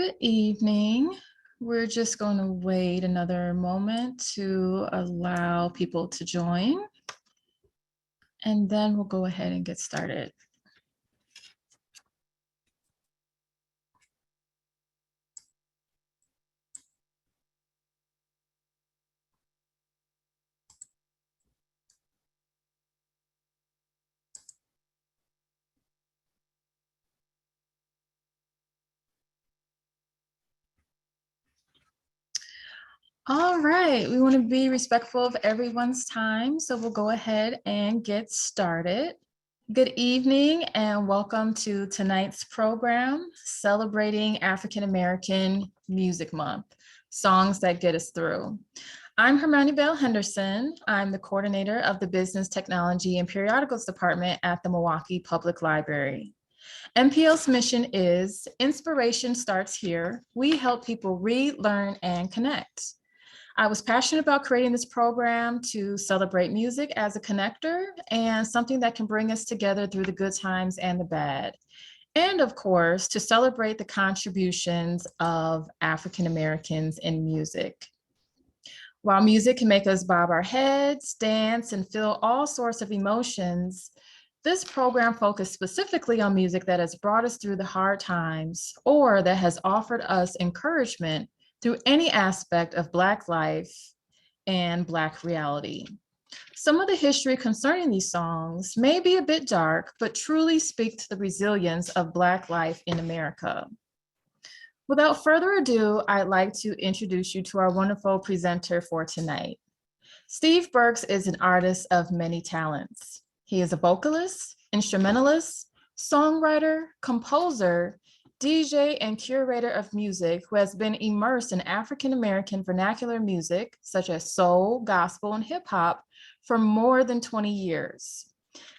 Good evening. We're just going to wait another moment to allow people to join, and then we'll go ahead and get started. All right, we want to be respectful of everyone's time, so we'll go ahead and get started. Good evening and welcome to tonight's program, celebrating African American Music Month, Songs That Get Us Through. I'm Hermione Bell Henderson. I'm the coordinator of the Business Technology and Periodicals Department at the Milwaukee Public Library. MPL's mission is Inspiration Starts Here. We help people read, learn, and connect. I was passionate about creating this program to celebrate music as a connector and something that can bring us together through the good times and the bad. And of course, to celebrate the contributions of African Americans in music. While music can make us bob our heads, dance, and feel all sorts of emotions, this program focused specifically on music that has brought us through the hard times or that has offered us encouragement through any aspect of Black life and Black reality. Some of the history concerning these songs may be a bit dark, but truly speak to the resilience of Black life in America. Without further ado, I'd like to introduce you to our wonderful presenter for tonight. Steve Burks is an artist of many talents. He is a vocalist, instrumentalist, songwriter, composer, DJ, and curator of music who has been immersed in African American vernacular music, such as soul, gospel, and hip hop, for more than 20 years.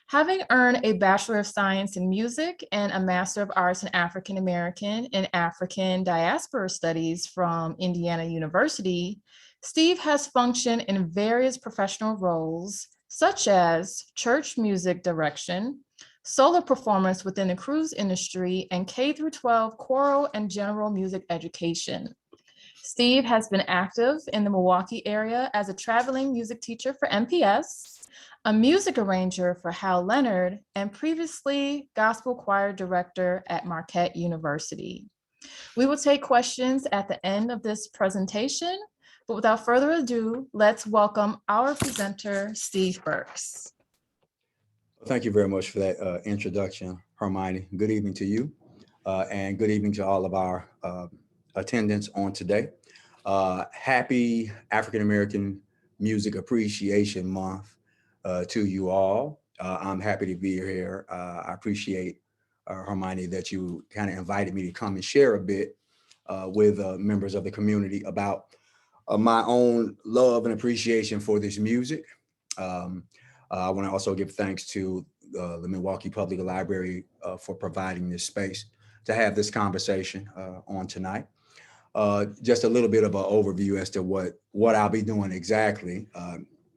Having earned a Bachelor of Science in Music and a Master of Arts in African American and African Diaspora Studies from Indiana University, Steve has functioned in various professional roles, such as church music direction, solo performance within the cruise industry, and K-12 choral and general music education. Steve has been active in the Milwaukee area as a traveling music teacher for MPS, a music arranger for Hal Leonard, and previously gospel choir director at Marquette University. We will take questions at the end of this presentation, but without further ado, let's welcome our presenter, Steve Burks. Thank you very much for that introduction, Hermione. Good evening to you, and good evening to all of our attendants on today. Happy African American Music Appreciation Month to you all. I'm happy to be here. I appreciate, Hermione, that you kind of invited me to come and share a bit with members of the community about my own love and appreciation for this music. I want to also give thanks to the Milwaukee Public Library for providing this space to have this conversation on tonight. Just a little bit of an overview as to what I'll be doing exactly.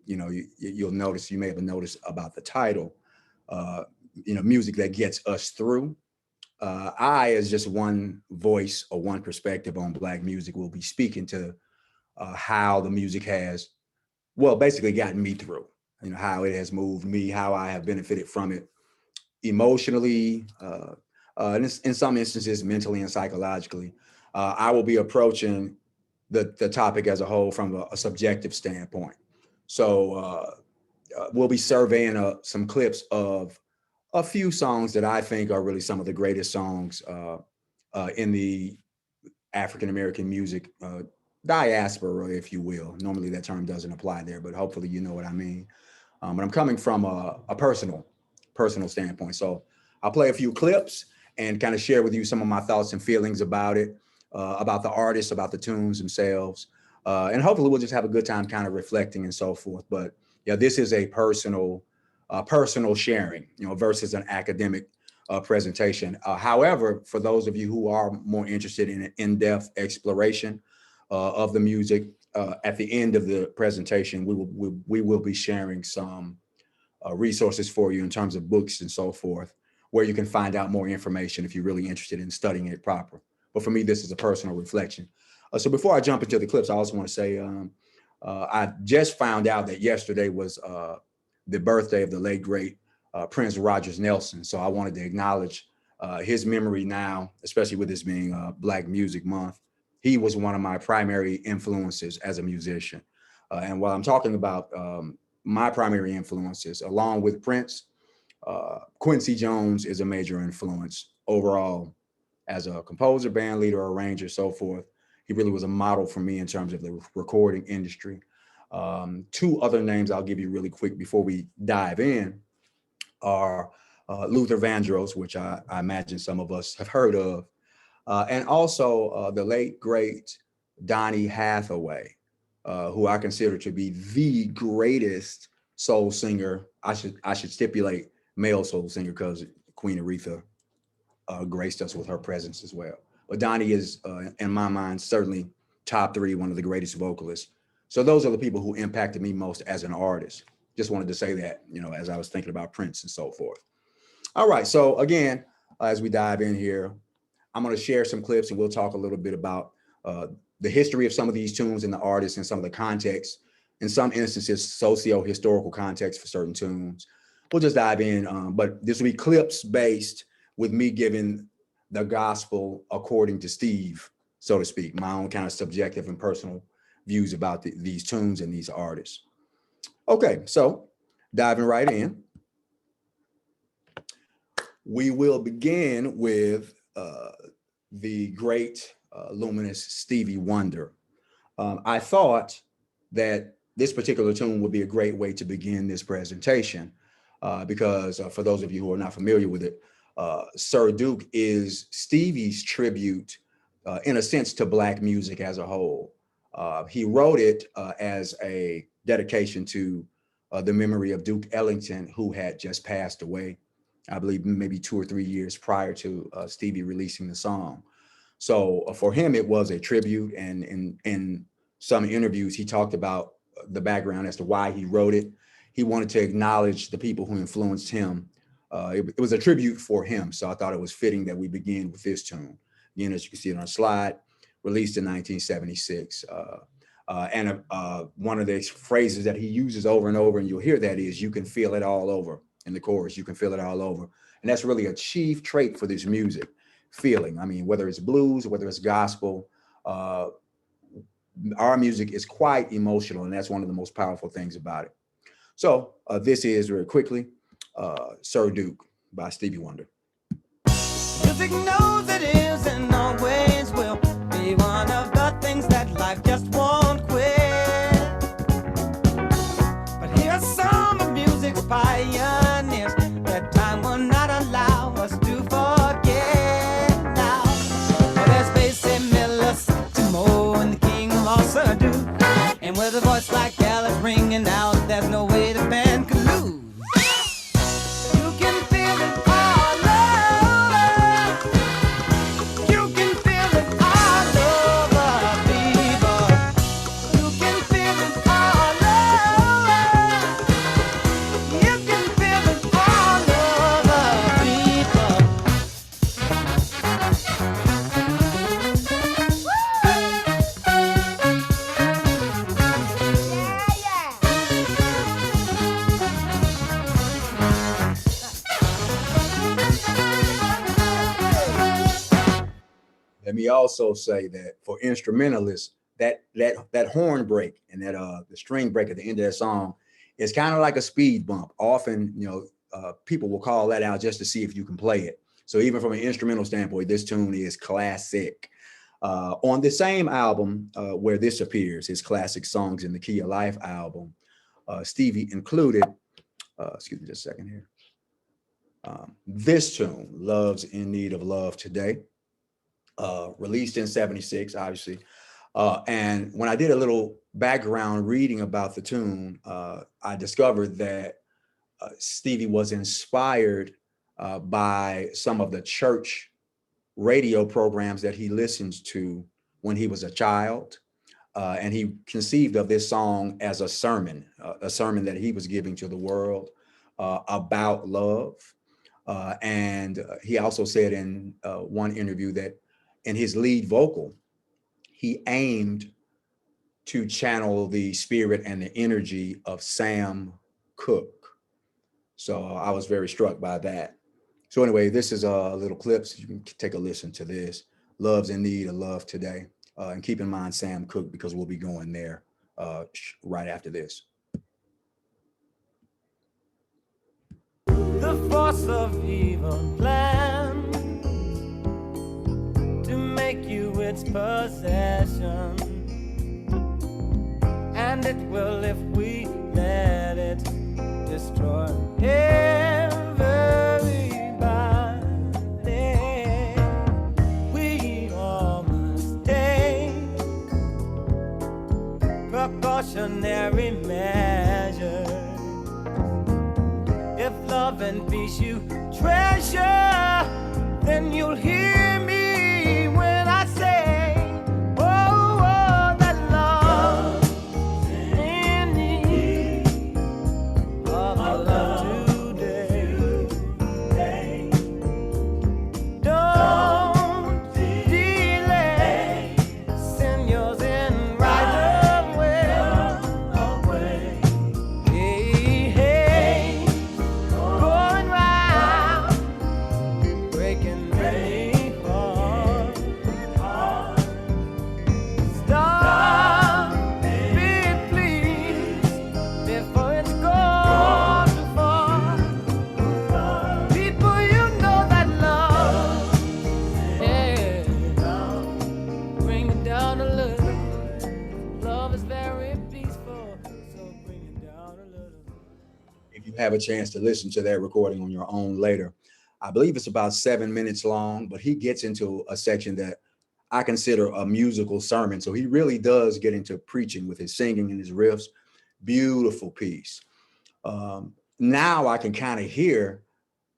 You'll notice, you may have noticed about the title, music that gets us through. I, as just one voice or one perspective on Black music, will be speaking to how the music has, basically gotten me through. How it has moved me, how I have benefited from it emotionally, and in some instances, mentally and psychologically. I will be approaching the topic as a whole from a subjective standpoint. So we'll be surveying some clips of a few songs that I think are really some of the greatest songs in the African-American music diaspora, if you will. Normally that term doesn't apply there, but hopefully you know what I mean. But I'm coming from a personal standpoint. So I'll play a few clips and kind of share with you some of my thoughts and feelings about it, about the artists, about the tunes themselves. And hopefully we'll just have a good time kind of reflecting and so forth. But yeah, this is a personal sharing, versus an academic presentation. However, for those of you who are more interested in an in-depth exploration of the music, at the end of the presentation, we will be sharing some resources for you in terms of books and so forth, where you can find out more information if you're really interested in studying it but for me, this is a personal reflection. So before I jump into the clips, I also want to say I just found out that yesterday was the birthday of the late, great Prince Rogers Nelson. So I wanted to acknowledge his memory now, especially with this being Black Music Month. He was one of my primary influences as a musician. And while I'm talking about my primary influences, along with Prince, Quincy Jones is a major influence overall as a composer, band leader, arranger, so forth. He really was a model for me in terms of the recording industry. Two other names I'll give you really quick before we dive in are Luther Vandross, which I imagine some of us have heard of, and also the late, great Donny Hathaway, who I consider to be the greatest soul singer. I should stipulate male soul singer because Queen Aretha graced us with her presence as well. But Donny is, in my mind, certainly top three, one of the greatest vocalists. So those are the people who impacted me most as an artist. Just wanted to say that, as I was thinking about Prince and so forth. All right, so again, as we dive in here, I'm going to share some clips and we'll talk a little bit about the history of some of these tunes and the artists and some of the context, in some instances, socio-historical context for certain tunes. We'll just dive in, but this will be clips based with me giving the gospel according to Steve, so to speak, my own kind of subjective and personal views about these tunes and these artists. Okay, so diving right in, we will begin with the great luminous Stevie Wonder. I thought that this particular tune would be a great way to begin this presentation because for those of you who are not familiar with it, Sir Duke is Stevie's tribute, in a sense, to Black music as a whole. He wrote it as a dedication to the memory of Duke Ellington, who had just passed away, I believe maybe 2 or 3 years prior to Stevie releasing the song. So for him, it was a tribute. And in some interviews, he talked about the background as to why he wrote it. He wanted to acknowledge the people who influenced him. It was a tribute for him. So I thought it was fitting that we begin with this tune. Again, as you can see it on the slide, released in 1976. And one of the phrases that he uses over and over, and you'll hear that, is "you can feel it all over" in the chorus. You can feel it all over. And that's really a chief trait for this music, feeling. I mean, whether it's blues, whether it's gospel, our music is quite emotional, and that's one of the most powerful things about it. So this is, very quickly, Sir Duke by Stevie Wonder. Music knows it is and always will be one of the things that life just won't quit. But here's some of music's pioneers that time will not allow us to forget now. Oh, there's Basie Miller, Timo, and the king of all Sir Duke. And with a voice like Alice ringing out, there's no way the band could lose. You can feel it all over. You can feel it all over, people. You can feel it all over. You can feel it all over, people. Let me also say that for instrumentalists, that horn break and that the string break at the end of that song is kind of like a speed bump. Often, people will call that out just to see if you can play it. So even from an instrumental standpoint, this tune is classic. On the same album where this appears, his Classic Songs in the Key of Life album, Stevie included, excuse me just a second here, this tune, Love's in Need of Love Today. Released in 76, obviously. And when I did a little background reading about the tune, I discovered that Stevie was inspired by some of the church radio programs that he listened to when he was a child. And he conceived of this song as a sermon that he was giving to the world about love. And he also said in one interview that in his lead vocal, he aimed to channel the spirit and the energy of Sam Cooke. So I was very struck by that. So anyway, this is a little clip, so you can take a listen to this. Love's in Need of Love Today. And keep in mind Sam Cooke, because we'll be going there right after this. The force of evil plans to make you its possession, and it will if we let it destroy everybody. We all must take precautionary measures. If love and peace you treasure, then you'll hear me when I say, oh, oh, that love in need of love today. Don't delay, send yours in right away. Hey, hey. Going round, breaking many hearts. Stop it, please, before it's gone too far. People, you know that love, yeah, bring it down a little. Love is very peaceful, so bring it down a little. If you have a chance to listen to that recording on your own later, I believe it's about 7 minutes long, but he gets into a section that I consider a musical sermon. So he really does get into preaching with his singing and his riffs. Beautiful piece. Now I can kind of hear,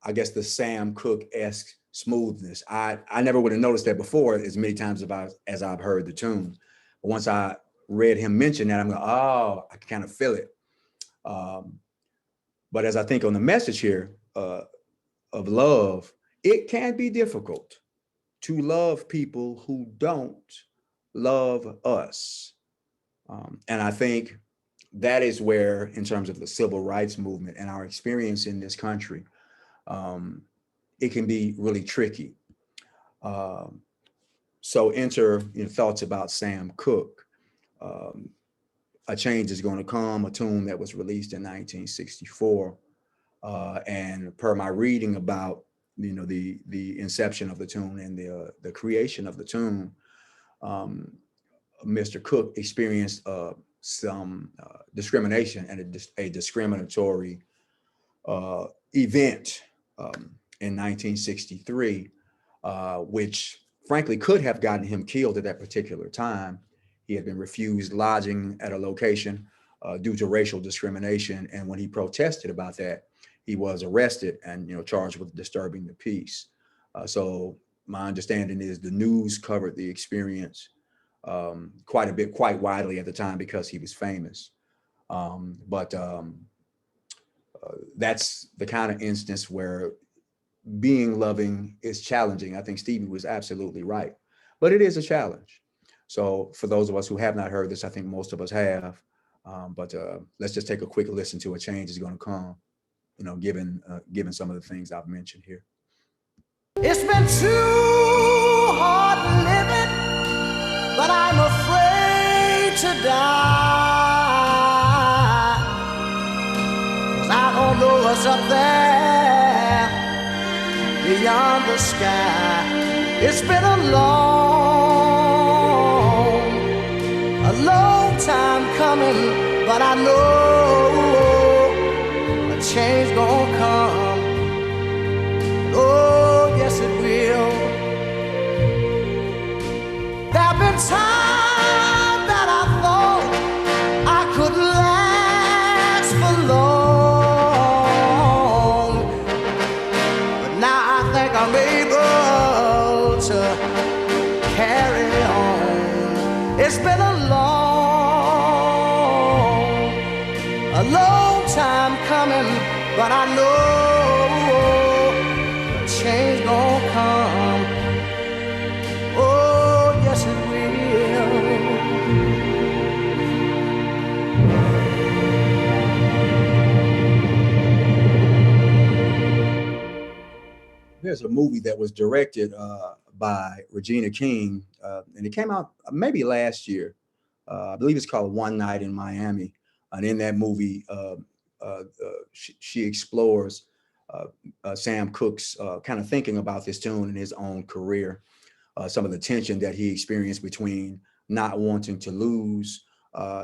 I guess, the Sam Cooke-esque smoothness. I never would have noticed that before as many times as I've heard the tune. But once I read him mention that, I'm like, oh, I can kind of feel it. But as I think on the message here of love, it can be difficult to love people who don't love us. And I think that is where, in terms of the civil rights movement and our experience in this country, it can be really tricky. So enter thoughts about Sam Cooke. A Change Is Gonna Come, a tune that was released in 1964. And per my reading about the inception of the tune and the creation of the tune, Mr. Cooke experienced some discrimination and a discriminatory event in 1963, which frankly could have gotten him killed at that particular time. He had been refused lodging at a location due to racial discrimination. And when he protested about that, he was arrested and charged with disturbing the peace. So my understanding is the news covered the experience quite a bit, quite widely at the time because he was famous. But that's the kind of instance where being loving is challenging. I think Stevie was absolutely right, but it is a challenge. So for those of us who have not heard this, I think most of us have, but let's just take a quick listen to A Change Is Gonna Come, given some of the things I've mentioned here. It's been too hard living, but I'm afraid to die. 'Cause I don't know what's up there beyond the sky. It's been a long time coming, but I know a change gonna come. Oh, yes it will. There've been times that I thought I could last for long, but now I think I'm able to carry on. It's been a long time coming, but I know a change gonna come. Oh, there's a movie that was directed by Regina King, and it came out maybe last year. I believe it's called One Night in Miami. And in that movie, she explores Sam Cooke's kind of thinking about this tune in his own career, some of the tension that he experienced between not wanting to lose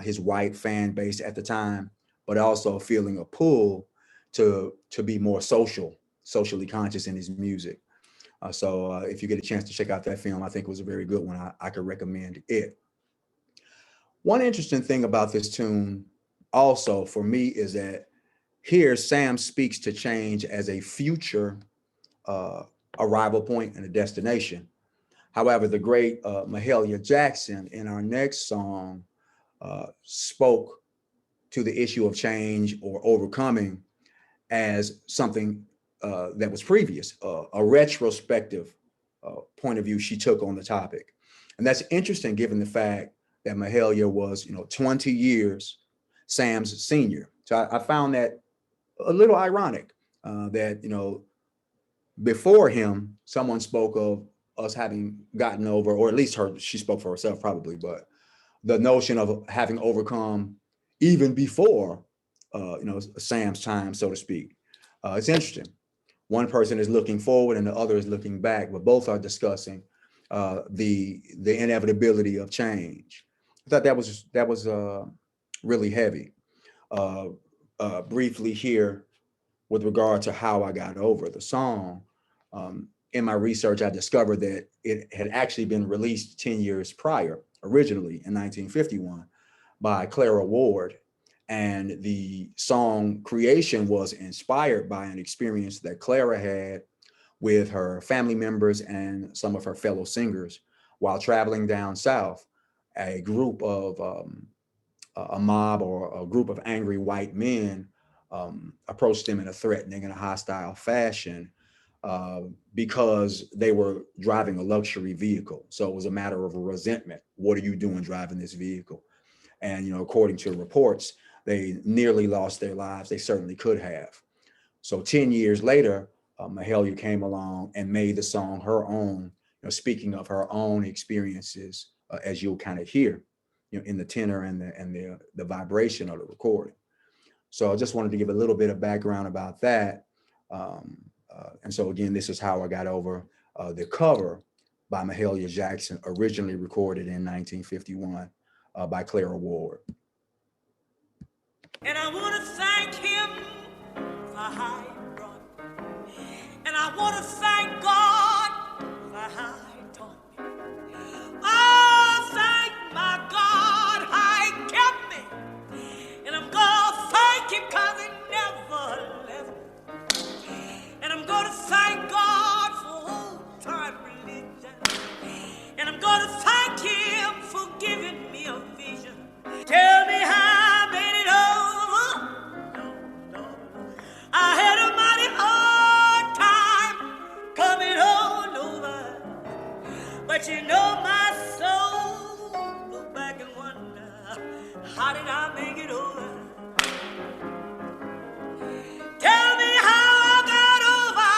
his white fan base at the time, but also feeling a pull to be more socially conscious in his music. So if you get a chance to check out that film, I think it was a very good one. I could recommend it. One interesting thing about this tune also for me is that here Sam speaks to change as a future arrival point and a destination. However, the great Mahalia Jackson in our next song spoke to the issue of change or overcoming as something that was previous, a retrospective point of view she took on the topic. And that's interesting given the fact that Mahalia was, 20 years Sam's senior. So I found that a little ironic that, before him, someone spoke of us having gotten over, or at least she spoke for herself probably, but the notion of having overcome even before, Sam's time, so to speak. It's interesting. One person is looking forward and the other is looking back, but both are discussing the inevitability of change. I thought that was really heavy. Briefly here, with regard to how I got over the song, in my research, I discovered that it had actually been released 10 years prior, originally in 1951, by Clara Ward. And the song creation was inspired by an experience that Clara had with her family members and some of her fellow singers while traveling down south. A group of a mob or a group of angry white men approached them in a threatening and a hostile fashion because they were driving a luxury vehicle. So it was a matter of resentment. What are you doing driving this vehicle? And, according to reports, they nearly lost their lives. They certainly could have. So 10 years later, Mahalia came along and made the song her own, speaking of her own experiences, as you'll kind of hear, in the tenor and the vibration of the recording. So I just wanted to give a little bit of background about that. And so again, this is how I got over the cover by Mahalia Jackson, originally recorded in 1951 by Clara Ward. And I want to thank him for how he brought me. And I want to thank God for how he taught me. Oh, thank my God how he kept me. And I'm going to thank him because he never left me. And I'm going to thank God for old-time religion. And I'm going to thank him for giving me a vision. Tell me how I made it over. No. I had a mighty hard time coming on over. But my soul, look back and wonder, how did I make it over? Tell me how I got over.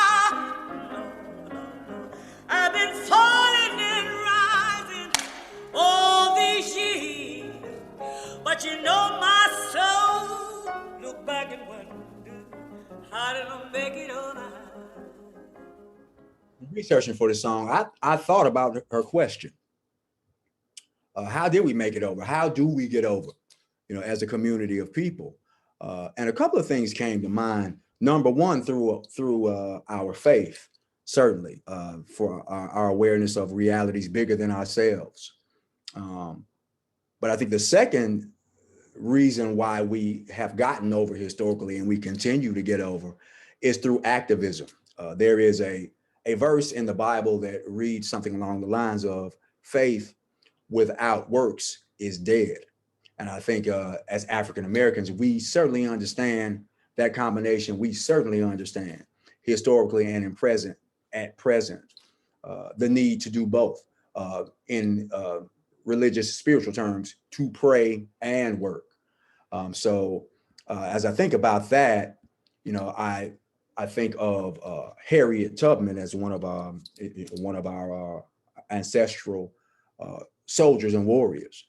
No. I've been falling and rising all these years. But my soul, look back and wonder, how did I make it over? Researching for the song, I thought about her question. How did we make it over? How do we get over, as a community of people? And a couple of things came to mind. Number one, through our faith, certainly, for our awareness of realities bigger than ourselves. But I think the second reason why we have gotten over historically and we continue to get over is through activism. There is a verse in the Bible that reads something along the lines of faith without works is dead. And I think as African Americans, we certainly understand that combination. We certainly understand historically and at present, the need to do both in religious, spiritual terms, to pray and work. So as I think about that, I I think of Harriet Tubman as one of our ancestral soldiers and warriors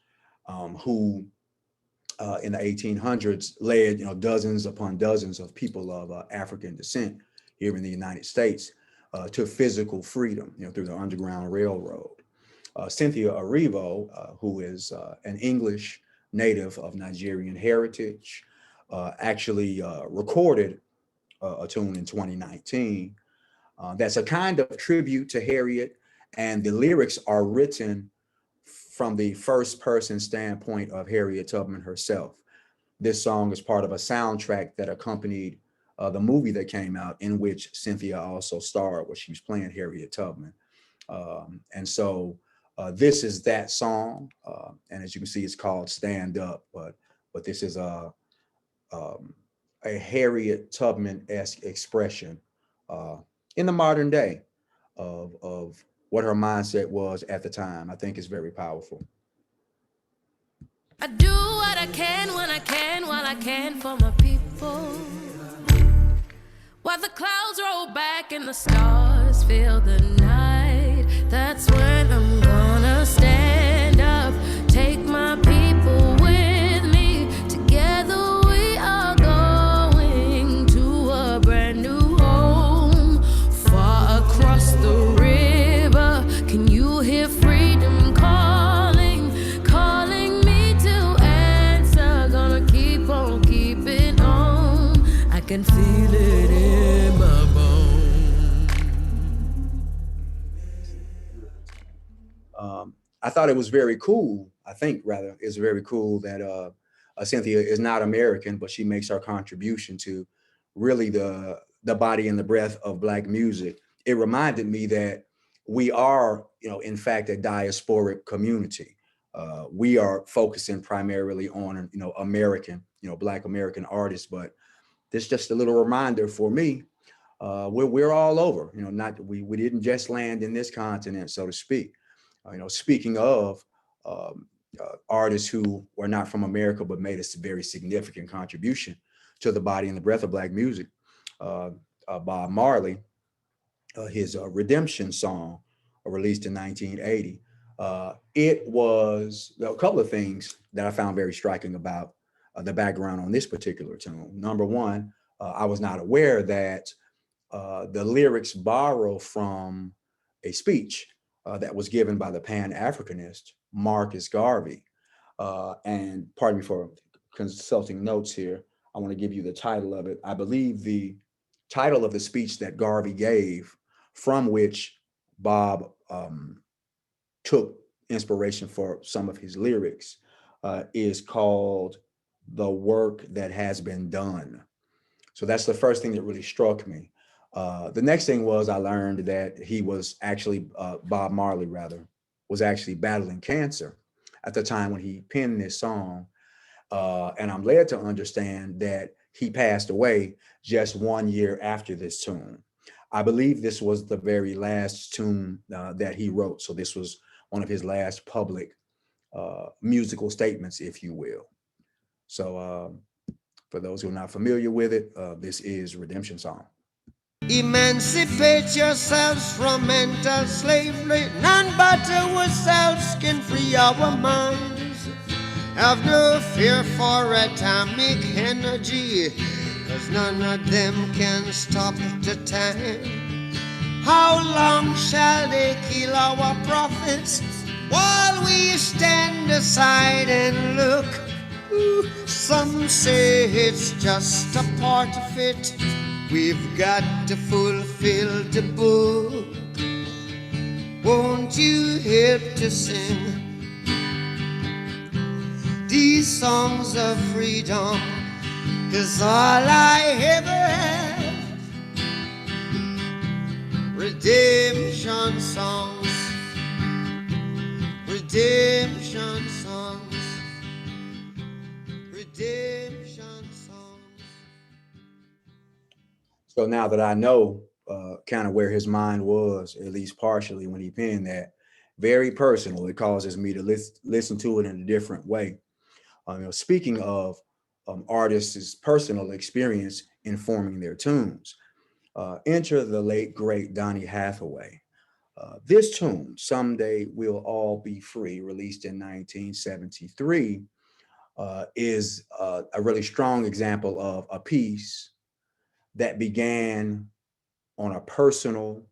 who in the 1800s led dozens upon dozens of people of African descent here in the United States to physical freedom through the Underground Railroad. Cynthia Erivo, who is an English native of Nigerian heritage, actually recorded a tune in 2019 that's a kind of tribute to Harriet, and the lyrics are written from the first person standpoint of Harriet Tubman herself. This song is part of a soundtrack that accompanied the movie that came out in which Cynthia also starred, where she was playing Harriet Tubman. And so this is that song, and as you can see, it's called "Stand Up." But this is a Harriet Tubman-esque expression in the modern day of what her mindset was at the time. I think is very powerful. I do what I can when I can while I can for my people. While the clouds roll back and the stars fill the night, that's when I'm gonna stand up, take my people with me. Together we are going to a brand new home, far across the river. Can you hear freedom calling, calling me to answer? Gonna keep on keeping on. I can feel it in my bones. I thought it was very cool. I think rather it's very cool that Cynthia is not American, but she makes her contribution to really the body and the breath of Black music. It reminded me that we are, in fact, a diasporic community. We are focusing primarily on, American, Black American artists, but this is just a little reminder for me. We're all over, not we didn't just land in this continent, so to speak. Speaking of artists who were not from America but made a very significant contribution to the body and the breath of Black music, Bob Marley, his Redemption song, released in 1980. It was a couple of things that I found very striking about the background on this particular tune. Number one, I was not aware that the lyrics borrow from a speech that was given by the Pan-Africanist Marcus Garvey. And pardon me for consulting notes here. I want to give you the title of it. I believe the title of the speech that Garvey gave, from which Bob took inspiration for some of his lyrics, is called "The Work That Has Been Done." So that's the first thing that really struck me. The next thing was I learned that he was actually, Bob Marley rather, was actually battling cancer at the time when he penned this song. And I'm led to understand that he passed away just 1 year after this tune. I believe this was the very last tune that he wrote. So this was one of his last public musical statements, if you will. So for those who are not familiar with it, this is Redemption Song. Emancipate yourselves from mental slavery. None but ourselves can free our minds. Have no fear for atomic energy, 'cause none of them can stop the time. How long shall they kill our prophets while we stand aside and look? Ooh, some say it's just a part of it. We've got to fulfill the book. Won't you help to sing these songs of freedom? 'Cause all I ever have, redemption songs, redemption songs, redemption songs. So now that I know kind of where his mind was, at least partially, when he penned that, very personal, it causes me to listen to it in a different way. Speaking of artists' personal experience informing their tunes, Enter the late, great Donny Hathaway. This tune, Someday We'll All Be Free, released in 1973, is a really strong example of a piece that began on a personal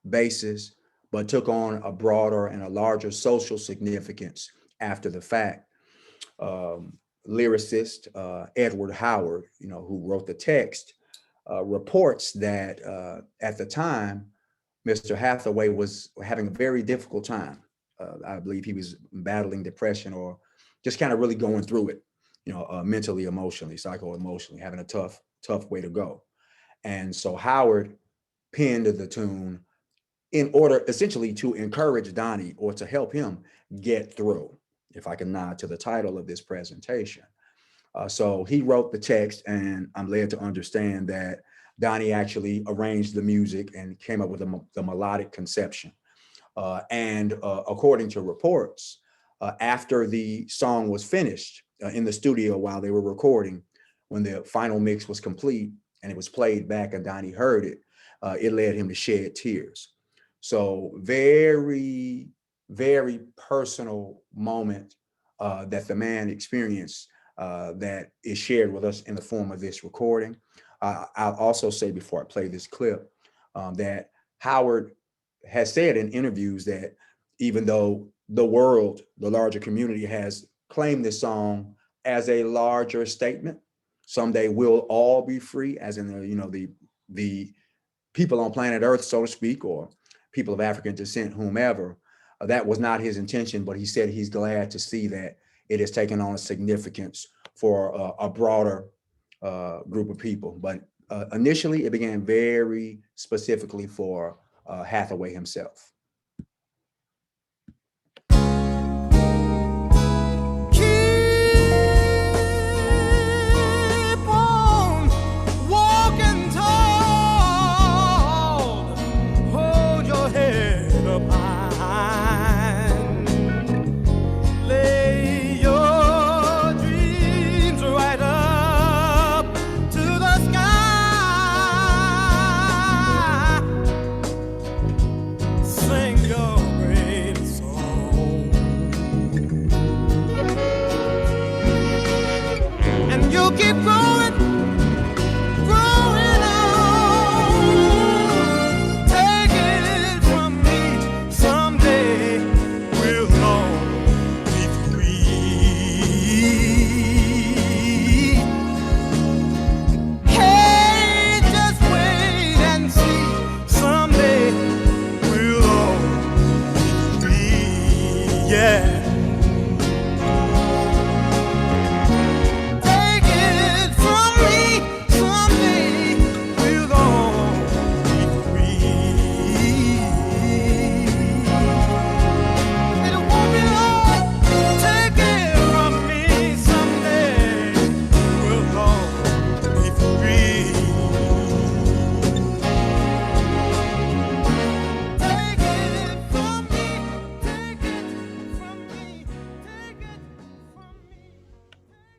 basis, but took on a broader and a larger social significance after the fact. Lyricist Edward Howard, who wrote the text, reports that at the time, Mr. Hathaway was having a very difficult time. I believe he was battling depression or just kind of really going through it, mentally, emotionally, psycho-emotionally, having a tough way to go. And so Howard penned the tune in order essentially to encourage Donny or to help him get through, if I can nod to the title of this presentation. So he wrote the text, and I'm led to understand that Donny actually arranged the music and came up with the melodic conception. And according to reports, after the song was finished in the studio while they were recording, when the final mix was complete and it was played back and Donny heard it, it led him to shed tears. So very, very personal moment that the man experienced that is shared with us in the form of this recording. I'll also say before I play this clip that Howard has said in interviews that even though the world, the larger community, has claimed this song as a larger statement, someday we'll all be free, as in the people on planet Earth, so to speak, or people of African descent, whomever, that was not his intention, but he said he's glad to see that it has taken on a significance for a broader group of people. But initially, it began very specifically for Hathaway himself.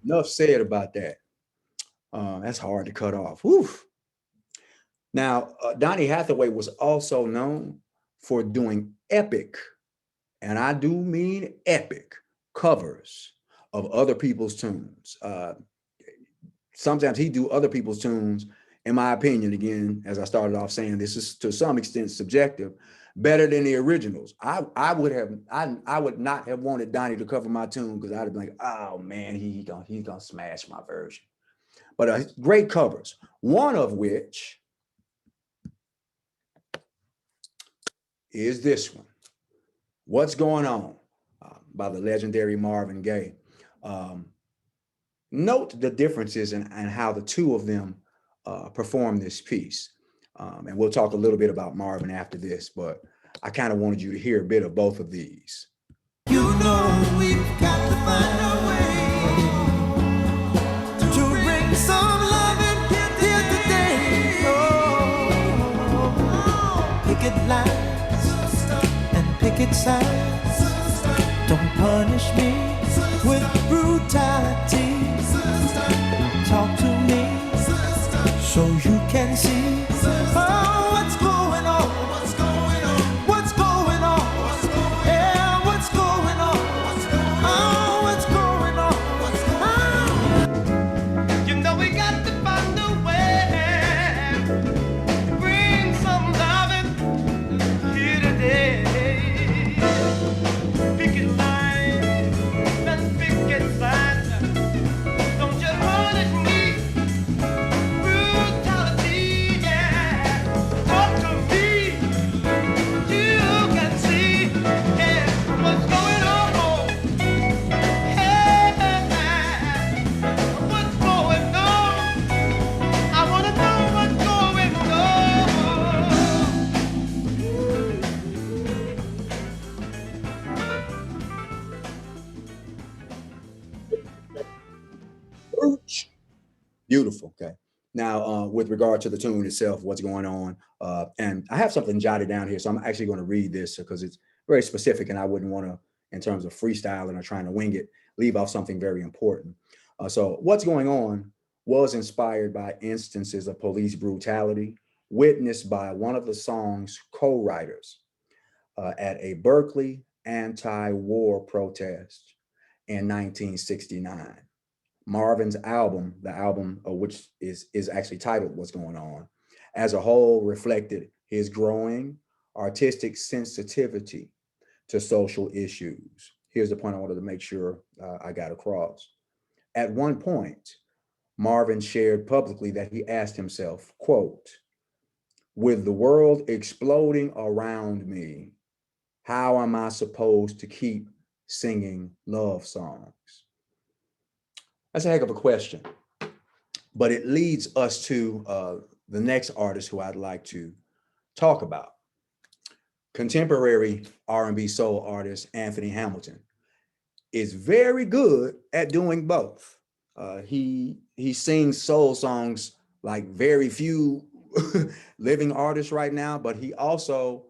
Enough said about that. That's hard to cut off. Whew. Now, Donny Hathaway was also known for doing epic, and I do mean epic, covers of other people's tunes. Sometimes he'd do other people's tunes, in my opinion, again, as I started off saying, this is to some extent subjective, better than the originals. I would not have wanted Donny to cover my tune because I'd have been like, oh man, he's gonna smash my version. But great covers, one of which is this one, What's Going On, by the legendary Marvin Gaye. Note the differences in how the two of them perform this piece. And we'll talk a little bit about Marvin after this, but I kind of wanted you to hear a bit of both of these. You know we've got to find a way to bring some love in here today. Oh, picket lines and picket signs. Don't punish me with brutality. Talk to me so you can see Ooch. Beautiful. Okay. Now, with regard to the tune itself, what's going on, and I have something jotted down here, so I'm actually going to read this because it's very specific, and I wouldn't want to, in terms of freestyling or trying to wing it, leave off something very important. So, what's going on was inspired by instances of police brutality witnessed by one of the song's co-writers at a Berkeley anti-war protest in 1969. Marvin's album, the album of which is actually titled What's Going On, as a whole reflected his growing artistic sensitivity to social issues. Here's the point I wanted to make sure I got across. At one point, Marvin shared publicly that he asked himself, quote, "With the world exploding around me, how am I supposed to keep singing love songs?" That's a heck of a question, but it leads us to the next artist who I'd like to talk about. Contemporary R&B soul artist Anthony Hamilton is very good at doing both. He sings soul songs like very few living artists right now, but he also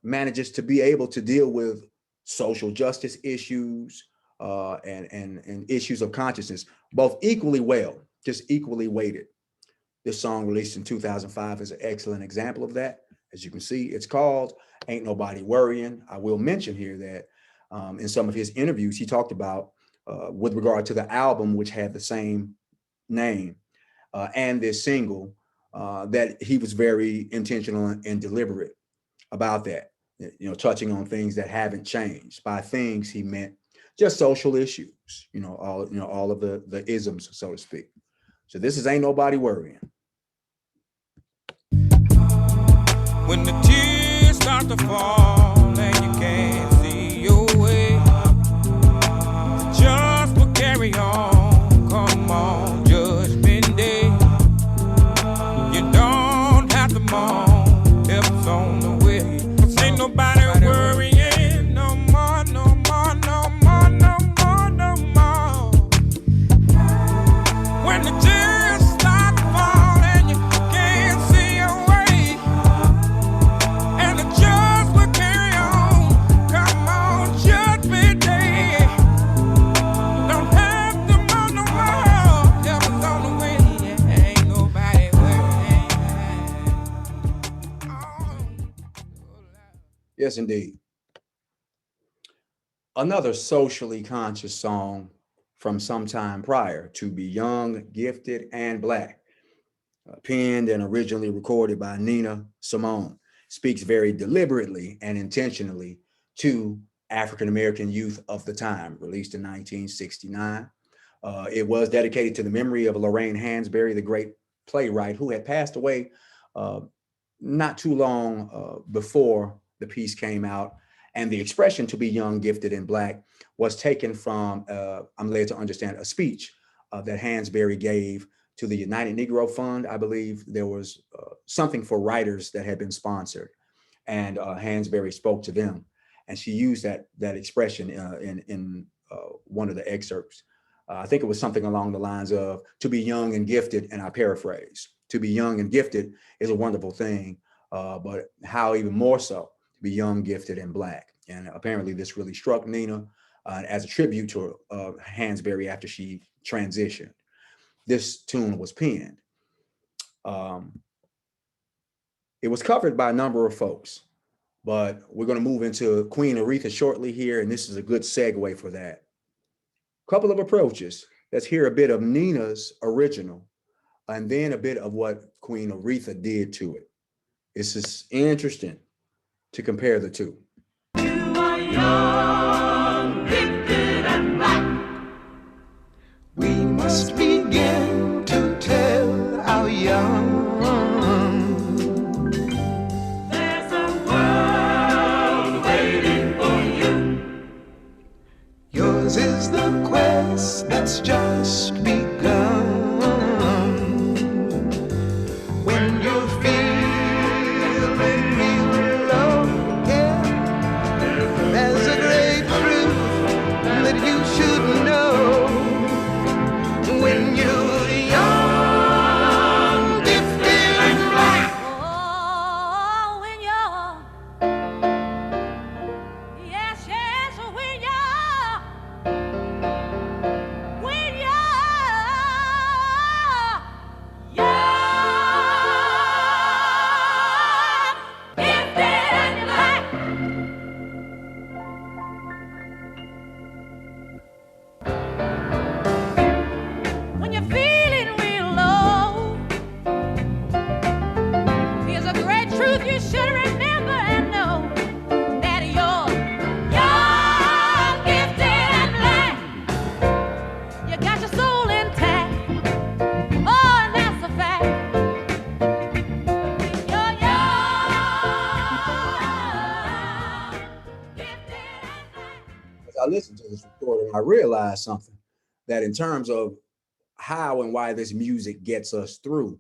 manages to be able to deal with social justice issues, and issues of consciousness, both equally well, just equally weighted. This song, released in 2005, is an excellent example of that. As you can see, it's called Ain't Nobody Worrying. I will mention here that in some of his interviews, he talked about, with regard to the album, which had the same name, and this single, that he was very intentional and deliberate about that, touching on things that haven't changed. By things, he meant just social issues, all of the isms, so to speak. So this is Ain't Nobody Worrying. When the tears start to fall and you can't see your way, just will carry on. Come on, Judgment Day. You don't have to mourn, help's on the way. 'Cause ain't nobody worrying no more, no more, no more, no more, no more. When the tears start to fall and you can't see your way, and the judge will carry on. Come on, Judgment Day. Don't have to mourn no more. Help is on the way. Ain't nobody worrying. Yes, indeed. Another socially conscious song from some time prior, To Be Young, Gifted, and Black, penned and originally recorded by Nina Simone, speaks very deliberately and intentionally to African-American youth of the time, released in 1969. It was dedicated to the memory of Lorraine Hansberry, the great playwright who had passed away not too long before the piece came out. And the expression "to be young, gifted, and Black" was taken from, I'm led to understand, a speech that Hansberry gave to the United Negro Fund. I believe there was something for writers that had been sponsored, and Hansberry spoke to them. And she used that expression in one of the excerpts. I think it was something along the lines of, "To be young and gifted," and I paraphrase, "To be young and gifted is a wonderful thing, but how even more so to be young, gifted, and Black." And apparently this really struck Nina as a tribute to Hansberry after she transitioned. This tune was penned. It was covered by a number of folks, but we're going to move into Queen Aretha shortly here, and this is a good segue for that. Couple of approaches. Let's hear a bit of Nina's original, and then a bit of what Queen Aretha did to it. This is interesting to compare the two. You are young, gifted, and black. We must begin to tell our young. There's a world waiting for you. Yours is the quest that's just begun. When you're feeling real low, yeah, there's a great truth that you should know. I realized something, that in terms of how and why this music gets us through,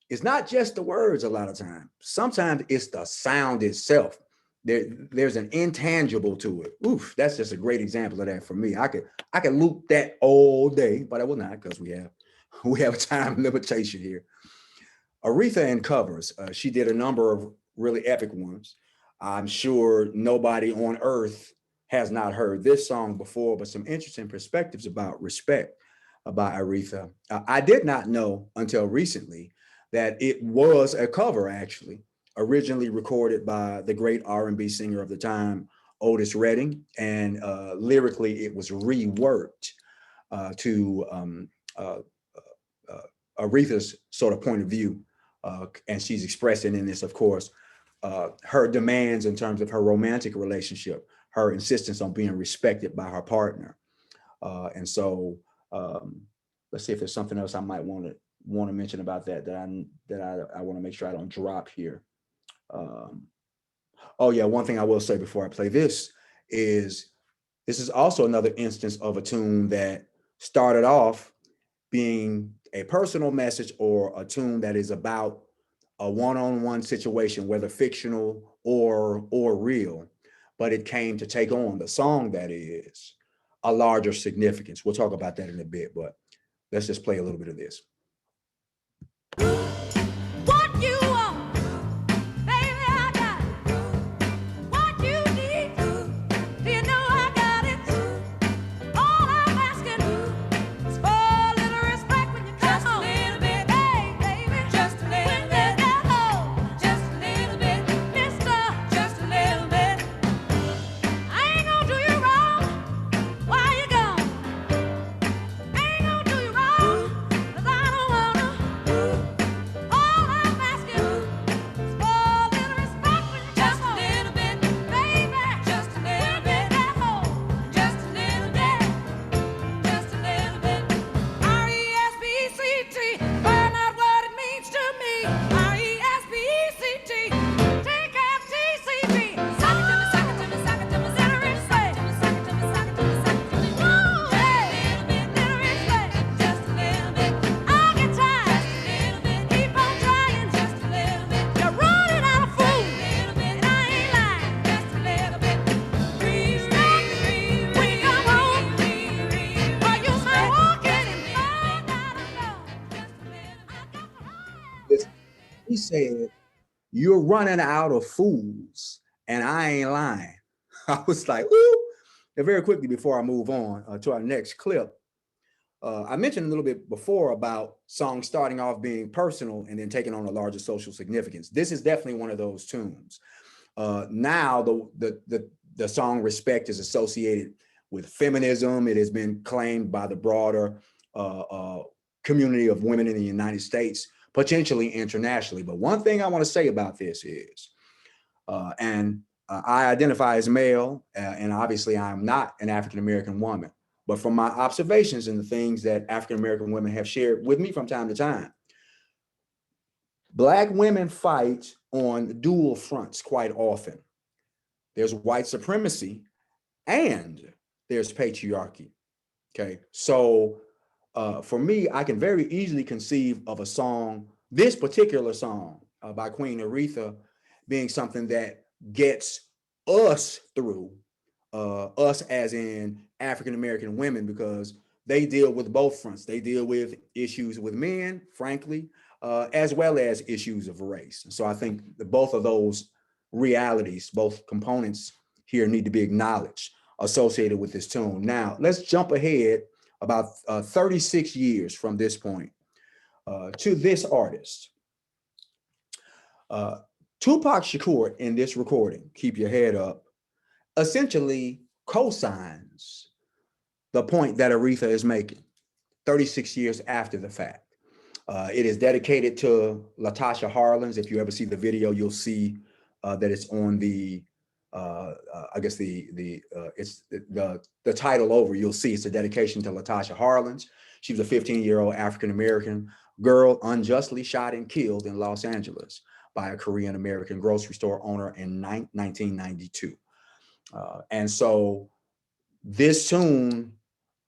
it's not just the words a lot of times. Sometimes it's the sound itself. There's an intangible to it. Oof, that's just a great example of that for me. I could loop that all day, but I will not, because we have a time limitation here. Aretha in covers. She did a number of really epic ones. I'm sure nobody on earth has not heard this song before, but some interesting perspectives about respect by Aretha. I did not know until recently that it was a cover, actually, originally recorded by the great R&B singer of the time, Otis Redding, and lyrically it was reworked to Aretha's sort of point of view. And she's expressing in this, of course, her demands in terms of her romantic relationship, her insistence on being respected by her partner. And so let's see if there's something else I might want to mention about that I want to make sure I don't drop here. Oh yeah, one thing I will say before I play this is also another instance of a tune that started off being a personal message or a tune that is about a one-on-one situation, whether fictional or real, but it came to take on the song that is a larger significance. We'll talk about that in a bit, but let's just play a little bit of this. What you want, baby, I got it. What you need, do you know I got it? All I'm asking is for a little respect when you come home. Just a little bit, hey, baby. Just a little bit. When you get home, just a little bit. Mister, just a little bit. I ain't gonna do you wrong while you're gone. I ain't gonna do you wrong, 'cause I don't wanna. All I'm asking is for a little respect when you come home. Just a little bit, baby. Just a little bit. When you get home, just a little bit. Just a little bit. R-E-S-P-E-C-T, find out what it means to me. R-E-S-P-E-C-T, T-K-F-T-C-T. Sock it to me, sock it to me, sock it to me, little rich way. Sock it to me, sock it to me, sock it to me. Woo, hey, little rich way. Just a little bit. I'll get tired. Just a little bit. Keep on trying. Just a little bit. You're running out of food. Just a little bit. And I ain't lying. Just a little bit. Respect when you come home. Or you might walk in and find out alone. Just a little. I got to hide. He said, "You're running out of fools, and I ain't lying." I was like, "Ooh!" And very quickly before I move on to our next clip, I mentioned a little bit before about songs starting off being personal and then taking on a larger social significance. This is definitely one of those tunes. Now the song "Respect" is associated with feminism. It has been claimed by the broader community of women in the United States, potentially internationally. But one thing I want to say about this is, I identify as male, and obviously I'm not an African-American woman, but from my observations and the things that African-American women have shared with me from time to time, Black women fight on dual fronts quite often. There's white supremacy and there's patriarchy. Okay, so for me, I can very easily conceive of a song, this particular song by Queen Aretha, being something that gets us through, us as in African-American women, because they deal with both fronts. They deal with issues with men, frankly, as well as issues of race. So I think that both of those realities, both components here need to be acknowledged, associated with this tune. Now, let's jump ahead about 36 years from this point to this artist. Tupac Shakur in this recording, "Keep Your Head Up," essentially co-signs the point that Aretha is making 36 years after the fact. It is dedicated to Latasha Harlins. If you ever see the video, you'll see that it's on the I guess it's the title over. You'll see it's a dedication to Latasha Harlins. She was a 15-year-old African-American girl unjustly shot and killed in Los Angeles by a Korean-American grocery store owner in 1992. And so This tune,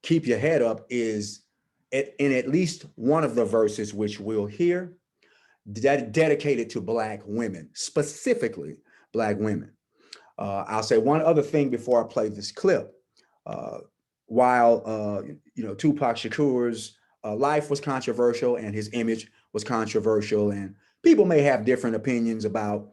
Keep Your Head Up, is in at least one of the verses, which we'll hear, dedicated to Black women, specifically Black women. I'll say one other thing before I play this clip. While Tupac Shakur's life was controversial and his image was controversial, and people may have different opinions about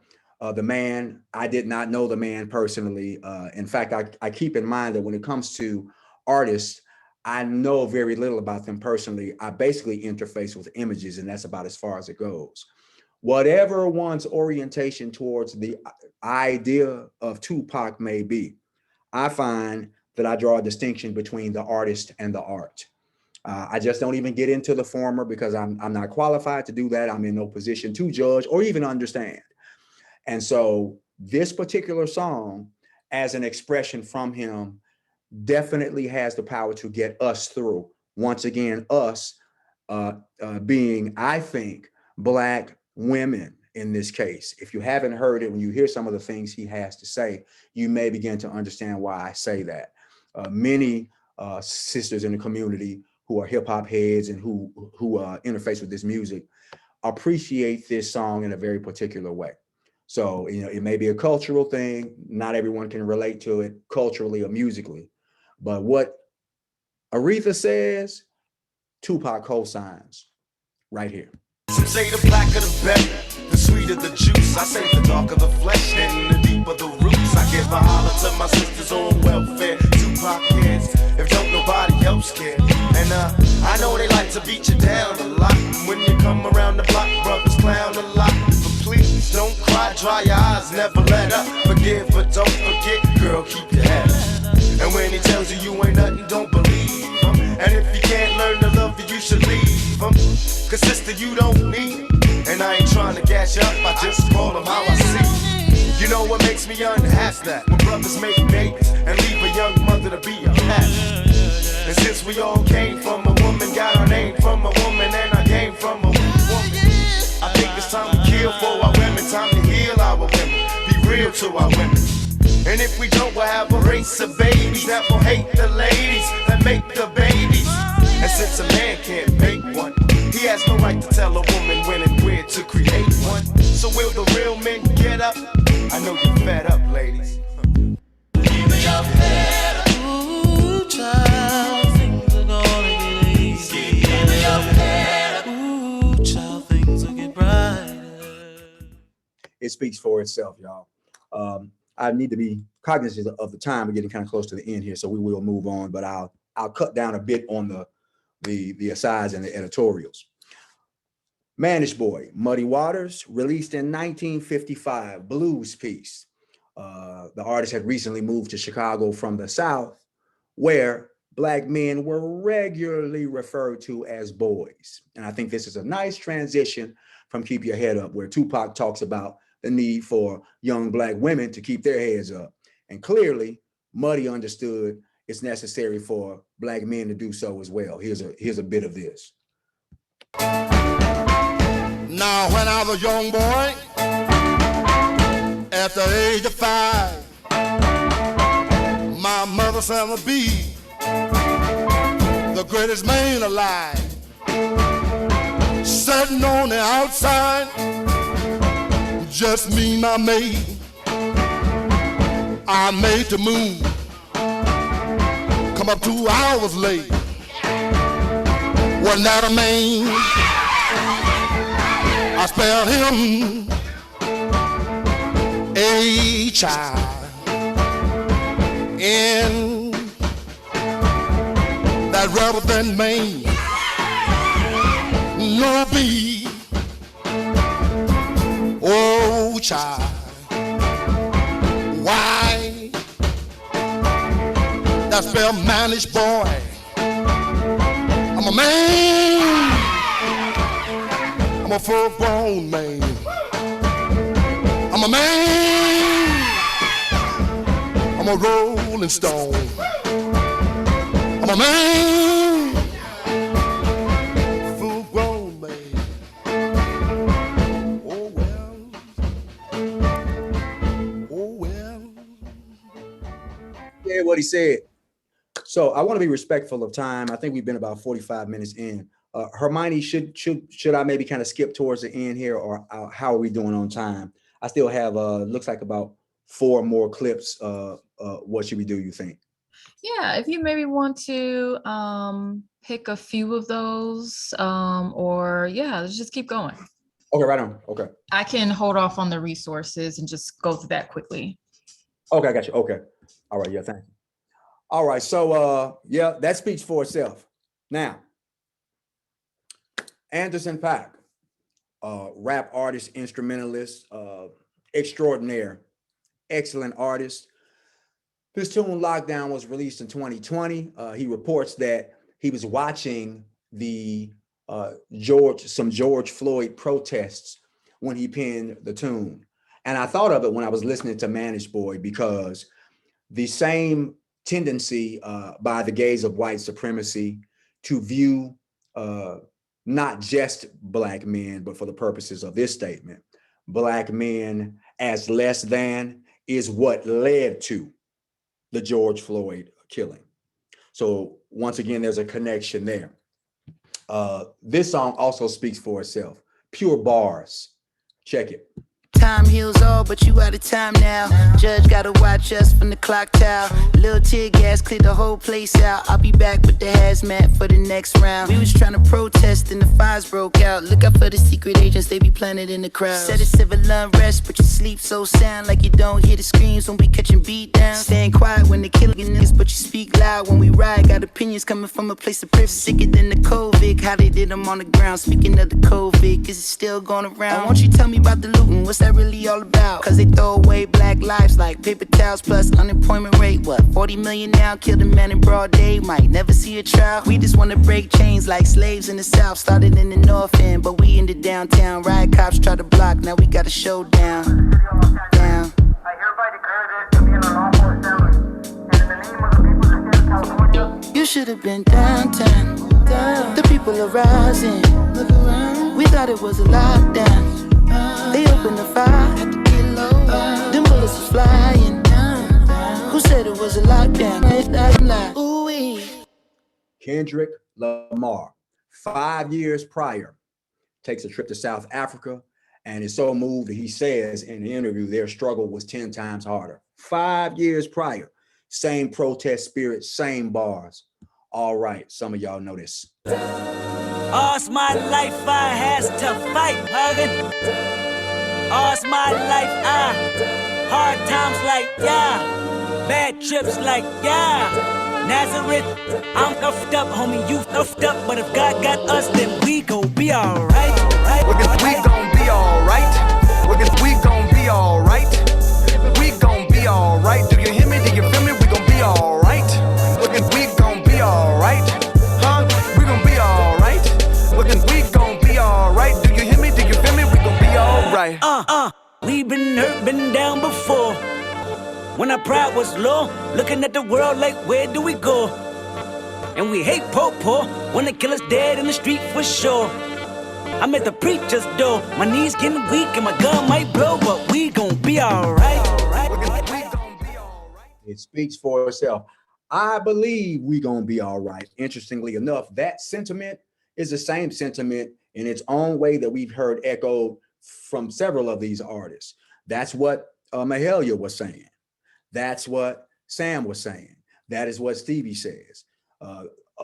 the man. I did not know the man personally. In fact, I keep in mind that when it comes to artists, I know very little about them personally. I basically interface with images, and that's about as far as it goes. Whatever one's orientation towards the idea of Tupac may be, I find that I draw a distinction between the artist and the art. I just don't even get into the former because I'm not qualified to do that. I'm in no position to judge or even understand. And so this particular song, as an expression from him, definitely has the power to get us through. Once again, us being, I think, Black women in this case. If you haven't heard it, when you hear some of the things he has to say, you may begin to understand why I say that. Many sisters in the community who are hip hop heads and who interface with this music appreciate this song in a very particular way. So, it may be a cultural thing. Not everyone can relate to it culturally or musically. But what Aretha says, Tupac co-signs right here. Some say the blacker the better, the sweeter the juice. I say the darker the flesh and the deeper the roots. I give a holler to my sisters on welfare. Tupac cares if don't nobody else care. And I know they like to beat you down a lot. When you come around the block, brothers clown a lot. But please don't cry, dry your eyes, never let up. Forgive but don't forget, girl, keep your head up. And when he tells you you ain't nothing, don't believe him. And if you can't learn to love you, you should leave him. Cause sister, you don't need him. And I ain't trying to gas you up, I just call him how I see. You know what makes me unhappy? That when brothers make babies and leave a young mother to be unhappy. And since we all came from a woman, got our name from a woman, and I came from a woman, I think it's time to kill for our women, time to heal our women, be real to our women. And if we don't, we'll have a race of babies that will hate the ladies that make the babies. And since a man can't make one, he has no right to tell a woman when and where to create one. So will the real men get up? I know you're fed up, ladies. Keep your head up. Ooh, child, things are gonna get easy. Keep your head up. Ooh, child, things will get brighter. It speaks for itself, y'all. I need to be cognizant of the time. We're getting kind of close to the end here, so we will move on, but I'll cut down a bit on the asides and the editorials. Manish Boy, Muddy Waters, released in 1955, blues piece. The artist had recently moved to Chicago from the South, where Black men were regularly referred to as boys. And I think this is a nice transition from Keep Your Head Up, where Tupac talks about the need for young Black women to keep their heads up. And clearly, Muddy understood it's necessary for Black men to do so as well. Here's a bit of this. Now, when I was a young boy, at the age of 5, my mother said I'd be the greatest man alive. Sitting on the outside, just me and my maid. I made the move, come up 2 hours late. Wasn't that a man? I spelled him a child in that rubber band man. No B, oh child, why? That spell manish boy. I'm a man. I'm a full-grown man. I'm a man. I'm a rolling stone. I'm a man. Full-grown man. Oh well. Oh well. Yeah, what he said. So I want to be respectful of time. I think we've been about 45 minutes in. Hermione, should I maybe kind of skip towards the end here, or how are we doing on time? I still have looks like about 4 more clips. What should we do, you think? Yeah, if you maybe want to pick a few of those, or yeah, let's just keep going. Okay, right on. Okay. I can hold off on the resources and just go through that quickly. Okay, I got you. Okay. All right. Yeah, thank you. All right. So yeah, that speaks for itself. Now, Anderson .Paak, rap artist, instrumentalist, extraordinaire, excellent artist. His tune Lockdown was released in 2020. He reports that he was watching the George Floyd protests when he penned the tune. And I thought of it when I was listening to Managed Boy, because the same tendency by the gaze of white supremacy to view not just Black men, but for the purposes of this statement, Black men as less than, is what led to the George Floyd killing. So once again, there's a connection there. This song also speaks for itself. Pure bars. Check it. Time heals all, but you out of time now. Judge gotta watch us from the clock tower. Little tear gas cleared the whole place out. I'll be back with the hazmat for the next round. We was trying to protest and the fires broke out. Look out for the secret agents, they be planted in the crowd. Said it's civil unrest, but you sleep so sound, like you don't hear the screams when we catching beat down. Staying quiet when they killing niggas, but you speak loud when we ride. Got opinions coming from a place of privilege, sicker than the COVID. How they did them on the ground. Speaking of the COVID, is it still going around? Won't you tell me about the looting? What's that really all about? Cause they throw away Black lives like paper towels, plus unemployment rate, what, 40 million now? Killed a man in broad day, might never see a trial. We just wanna break chains like slaves in the South. Started in the North End, but we in the downtown. Riot cops try to block, now we got a showdown. Down. I hereby declare this to be an unlawful assembly, and in the name of the people of the state of California. You should have been downtown. The people are rising. Look around. We thought it was a lockdown. They opened the fire. Them bullets was flying. Who said it was a lockdown? I'm like, ooh-wee. Kendrick Lamar, 5 years prior, takes a trip to South Africa and is so moved that he says in the interview their struggle was 10 times harder. 5 years prior, same protest spirit, same bars. All right, some of y'all know this. All's my life I has to fight, huggin'. All's my life hard times like, yeah. Bad trips like, yeah. Nazareth, I'm stuffed up, homie, you stuffed up. But if God got us, then we gon' be alright. We gon' be alright. We gon' be alright. We gon' be alright. Do you hear me? Do you feel me? We gon' be alright. We gon' be alright. Huh? We gon' be alright. We gon' be alright. Do you hear me? Do you feel me? We gon' be alright. We been hurt, been down before. When our pride was low, looking at the world like, where do we go? And we hate po-po, wanna kill us dead in the street for sure. I'm at the preacher's door, my knees getting weak and my gun might blow, but we gon' be alright. It speaks for itself. I believe we gonna be all right. Interestingly enough, that sentiment is the same sentiment in its own way that we've heard echoed from several of these artists. That's what Mahalia was saying. That's what Sam was saying. That is what Stevie says.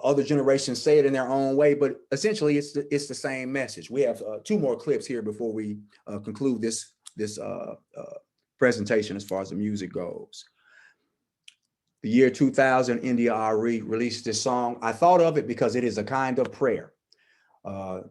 Other generations say it in their own way, but essentially it's the same message. We have 2 more clips here before we conclude this presentation as far as the music goes. The year 2000, India Ari released this song. I thought of it because it is a kind of prayer.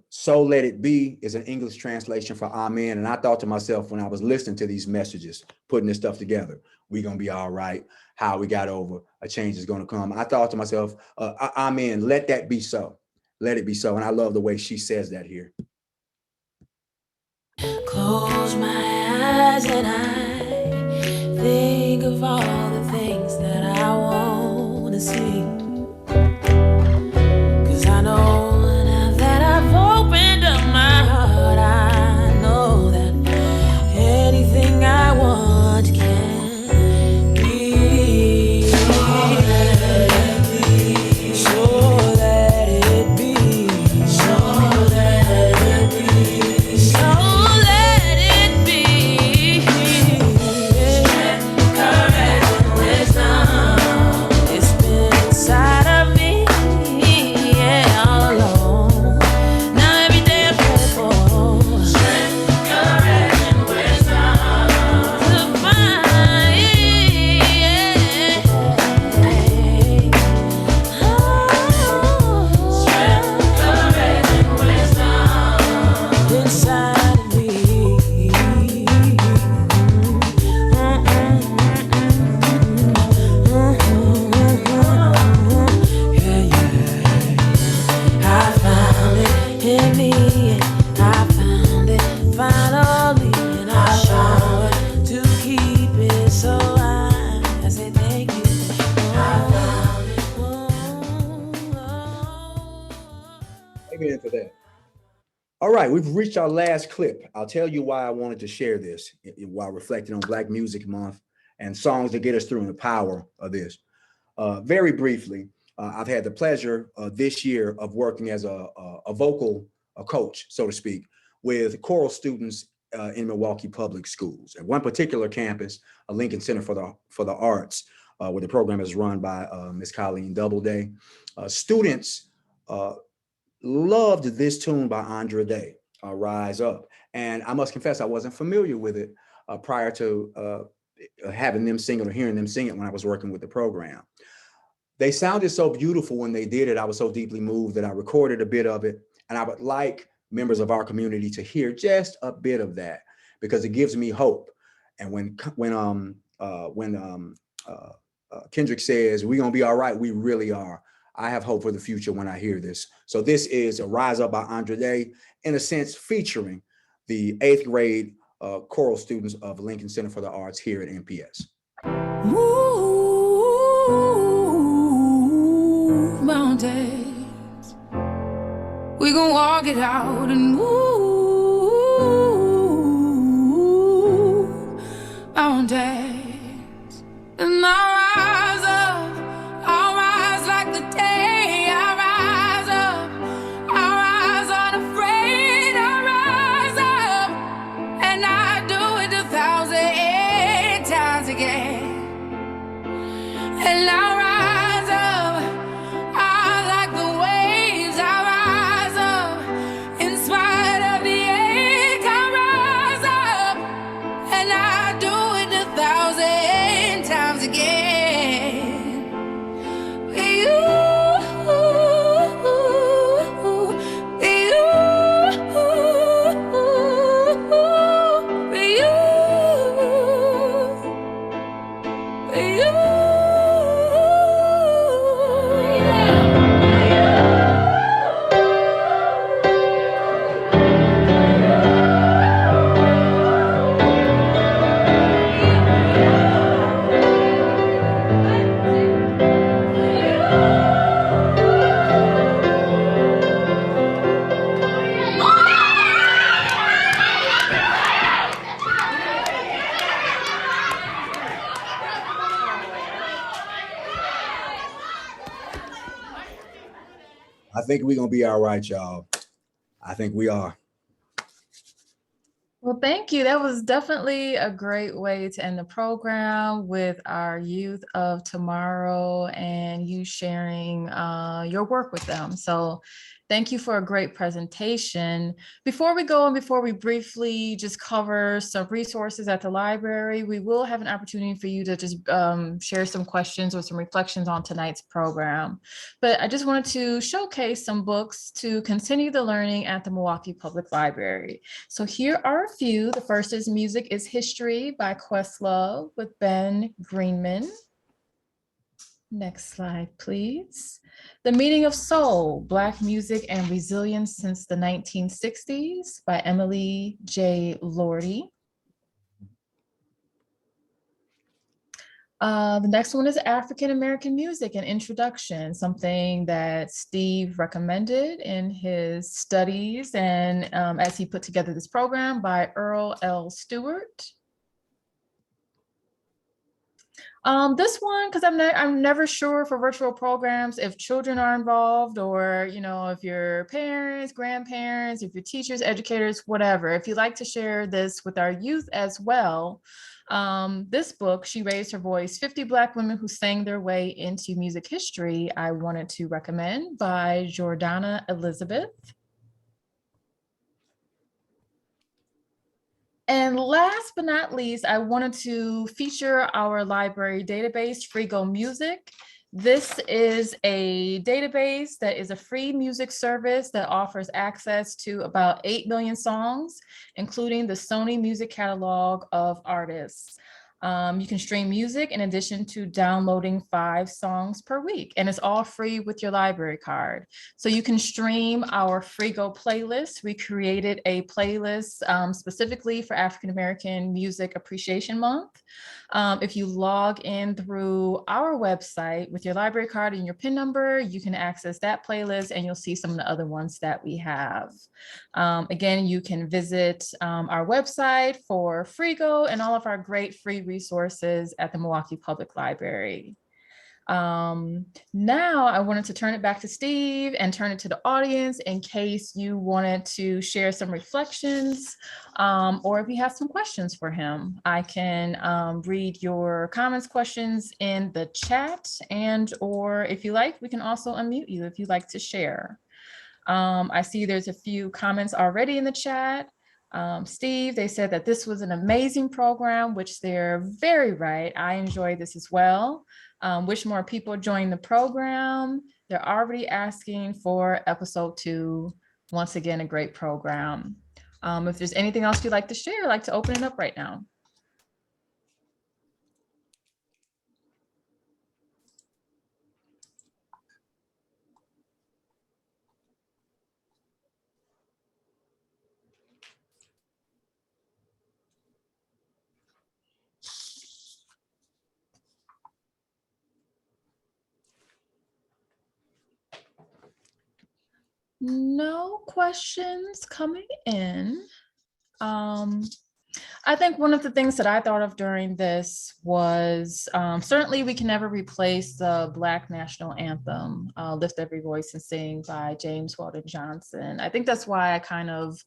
So Let It Be is an English translation for Amen. And I thought to myself when I was listening to these messages, putting this stuff together, we gonna be all right, how we got over, a change is gonna come. I thought to myself, Amen, let that be so. Let it be so. And I love the way she says that here. Close my eyes and I think of all the things that I want to see. 'Cause I know now that I've opened up my heart, I know that anything I want can be. Oh, let it be. Amen to that. All right, we've reached our last clip. I'll tell you why I wanted to share this while reflecting on Black Music Month and songs that get us through and the power of this. Very briefly, I've had the pleasure this year of working as a vocal coach, so to speak, with choral students in Milwaukee Public Schools. At one particular campus, a Lincoln Center for the Arts, where the program is run by Miss Colleen Doubleday. Students loved this tune by Andra Day, Rise Up. And I must confess, I wasn't familiar with it prior to having them sing it or hearing them sing it when I was working with the program. They sounded so beautiful when they did it. I was so deeply moved that I recorded a bit of it. And I would like members of our community to hear just a bit of that because it gives me hope. And when Kendrick says, we're gonna be all right, we really are. I have hope for the future when I hear this. So this is a Rise Up by Andra Day, in a sense, featuring the 8th grade choral students of Lincoln Center for the Arts here at MPS. Move mountains, we gon' walk it out and move mountains, and I'll rise up, I'll rise like the day, I'll rise up, I'll rise unafraid, I'll rise up, and I do it 1,000 times again, and I'll rise up, I like the waves, I'll rise up, in spite of the ache, I'll rise up, and I do it 1,000 times again. You, I think we're gonna be all right, y'all. I think we are. Well, thank you. That was definitely a great way to end the program with our youth of tomorrow and you sharing your work with them. So thank you for a great presentation. Before we go and before we briefly just cover some resources at the library, we will have an opportunity for you to just share some questions or some reflections on tonight's program. But I just wanted to showcase some books to continue the learning at the Milwaukee Public Library. So here are a few. The first is Music is History by Questlove with Ben Greenman. Next slide, please. The Meaning of Soul, Black Music and Resilience Since the 1960s by Emily J. Lordy. The next one is African American Music, an Introduction, something that Steve recommended in his studies and as he put together this program by Earl L. Stewart. This one, because I'm never sure for virtual programs if children are involved or, you know, if your parents, grandparents, if your teachers, educators, whatever. If you'd like to share this with our youth as well, this book, She Raised Her Voice, 50 Black Women Who Sang Their Way into Music History, I wanted to recommend by Jordana Elizabeth. And last but not least, I wanted to feature our library database, Frigo Music. This is a database that is a free music service that offers access to about 8 million songs, including the Sony Music Catalog of artists. You can stream music in addition to downloading 5 songs per week, and it's all free with your library card. So you can stream our Frigo playlist. We created a playlist specifically for African American Music Appreciation Month. If you log in through our website with your library card and your PIN number, you can access that playlist and you'll see some of the other ones that we have. Again, you can visit our website for Frigo and all of our great free resources at the Milwaukee Public Library. Now I wanted to turn it back to Steve and turn it to the audience in case you wanted to share some reflections, or if you have some questions for him. I can read your comments, questions in the chat, and or if you like, we can also unmute you if you'd like to share. I see there's a few comments already in the chat. Steve, they said that this was an amazing program, which they're very right. I enjoyed this as well. Wish more people join the program. They're already asking for episode 2. Once again, a great program. If there's anything else you'd like to share, I'd like to open it up right now. No questions coming in. I think one of the things that I thought of during this was certainly we can never replace the Black National Anthem, Lift Every Voice and Sing by James Weldon Johnson. I think that's why I kind of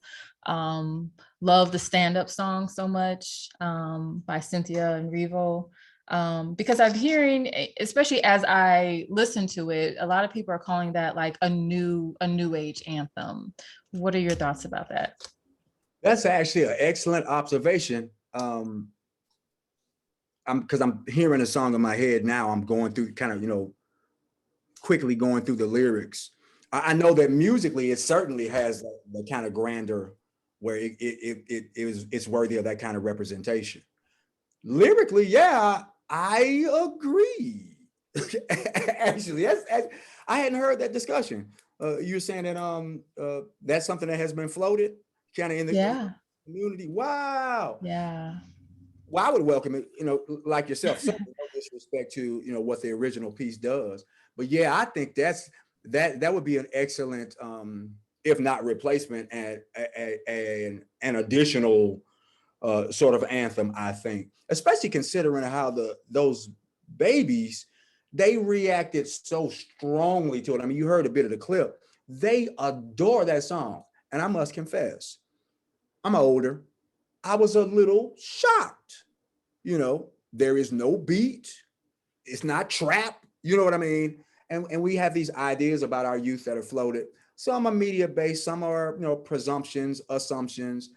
love the stand-up song so much by Cynthia and Revo. Because I'm hearing, especially as I listen to it, a lot of people are calling that like a new age anthem. What are your thoughts about that? That's actually an excellent observation. Because I'm hearing a song in my head now. I'm going through kind of, quickly going through the lyrics. I know that musically it certainly has the kind of grandeur where it's worthy of that kind of representation. Lyrically, yeah, I agree. Actually, I hadn't heard that discussion. You're saying that that's something that has been floated kind of in the community. Wow. Yeah. Well, I would welcome it, like yourself, no disrespect to, what the original piece does. But yeah, I think that would be an excellent, if not replacement, and an additional sort of anthem, I think, especially considering how those babies, they reacted so strongly to it. I mean, you heard a bit of the clip. They adore that song. And I must confess, I'm older. I was a little shocked. There is no beat. It's not trap. You know what I mean? And we have these ideas about our youth that are floated. Some are media-based, some are, presumptions, assumptions.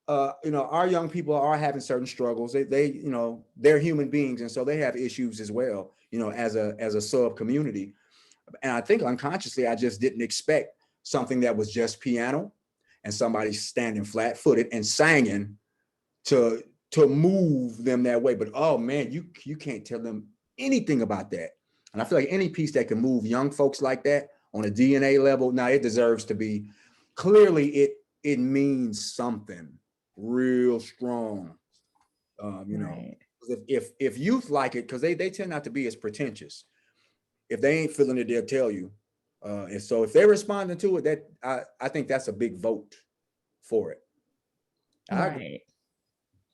Our young people are having certain struggles. They're human beings, and so they have issues as well, as a sub community. And I think unconsciously, I just didn't expect something that was just piano and somebody standing flat-footed and singing to move them that way. But oh man, you can't tell them anything about that. And I feel like any piece that can move young folks like that on a DNA level, now it deserves to be, clearly it means something real strong. Right. If youth like it, because they tend not to be as pretentious. If they ain't feeling it, they'll tell you. And so if they're responding to it, I think that's a big vote for it. Right.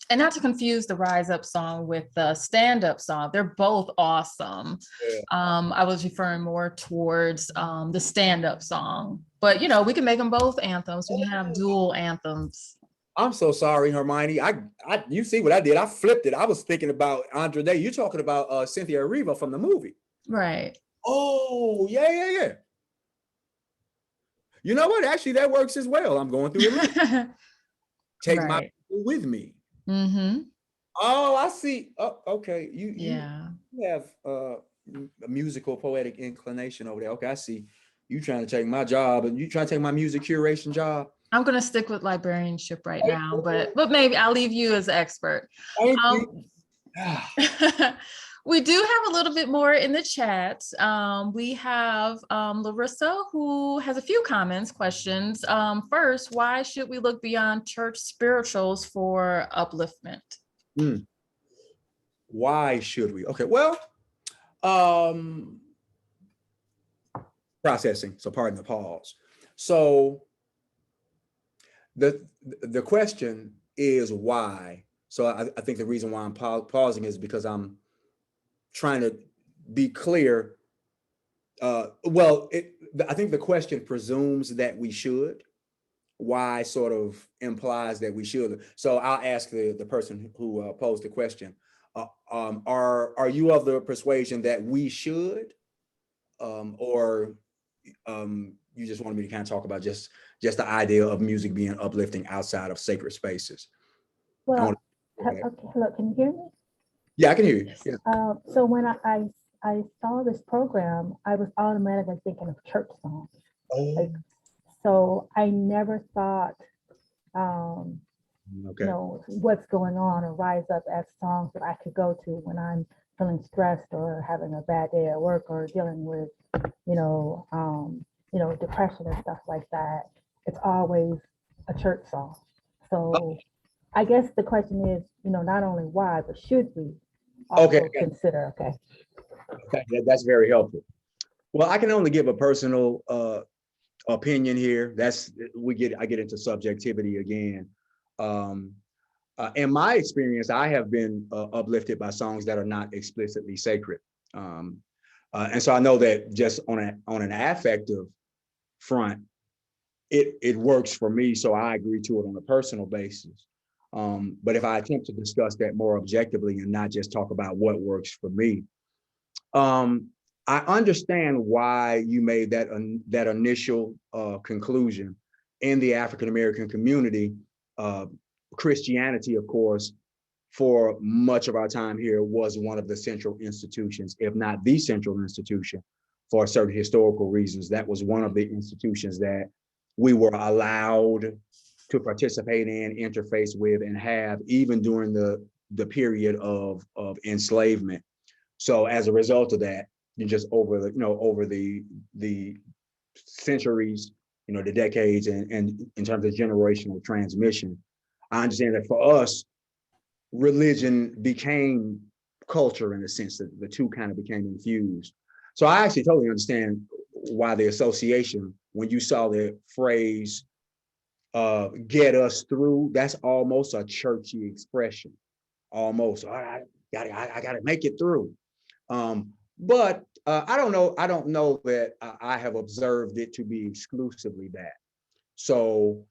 And not to confuse the Rise Up song with the Stand Up song. They're both awesome. Yeah. I was referring more towards the Stand Up song. But, we can make them both anthems. We can have dual anthems. I'm so sorry, Hermione. You see what I did? I flipped it. I was thinking about Andre Day. You're talking about Cynthia Erivo from the movie. Right. Oh, yeah. You know what? Actually, that works as well. I'm going through it. Take my people with me. Mm-hmm. Oh, I see. Oh, okay. You have a musical poetic inclination over there. Okay, I see. You trying to take my job, and you trying to take my music curation job. I'm going to stick with librarianship right now, but maybe I'll leave you as expert. We do have a little bit more in the chat. We have Larissa, who has a few comments, questions. First, why should we look beyond church spirituals for upliftment? Why should we? Okay, well, um, processing. So pardon the pause. So the question is why. So I think the reason why I'm pausing is because I'm trying to be clear. I think the question presumes that we should. Why sort of implies that we should. So I'll ask the person who posed the question. Are you of the persuasion that we should, or you just wanted me to kind of talk about just the idea of music being uplifting outside of sacred spaces? Well, okay, hello, can you hear me? Yeah, I can hear you. Yeah. So when I saw this program, I was automatically thinking of church songs. Like, so I never thought, you know, what's going on or rise up as songs that I could go to when I'm feeling stressed or having a bad day at work or dealing with, you know, depression and stuff like that. It's always a church song. So I guess the question is, you know, not only why, but should we also consider? Okay, that's very helpful. Well, I can only give a personal opinion here. I get into subjectivity again. In my experience, I have been uplifted by songs that are not explicitly sacred. And so I know that just on an affective front, it works for me. So I agree to it on a personal basis. But if I attempt to discuss that more objectively and not just talk about what works for me, I understand why you made that initial conclusion. In the African American community, Christianity, of course, for much of our time here was one of the central institutions, if not the central institution, for certain historical reasons. That was one of the institutions that we were allowed to participate in, interface with, and have even during the period of enslavement. So as a result of that, just over the centuries, the decades, and in terms of generational transmission, I understand that for us, religion became culture in a sense, that the two kind of became infused. So I actually totally understand why the association, when you saw the phrase, get us through, that's almost a churchy expression. Almost, I gotta make it through. But I don't know that I have observed it to be exclusively that. So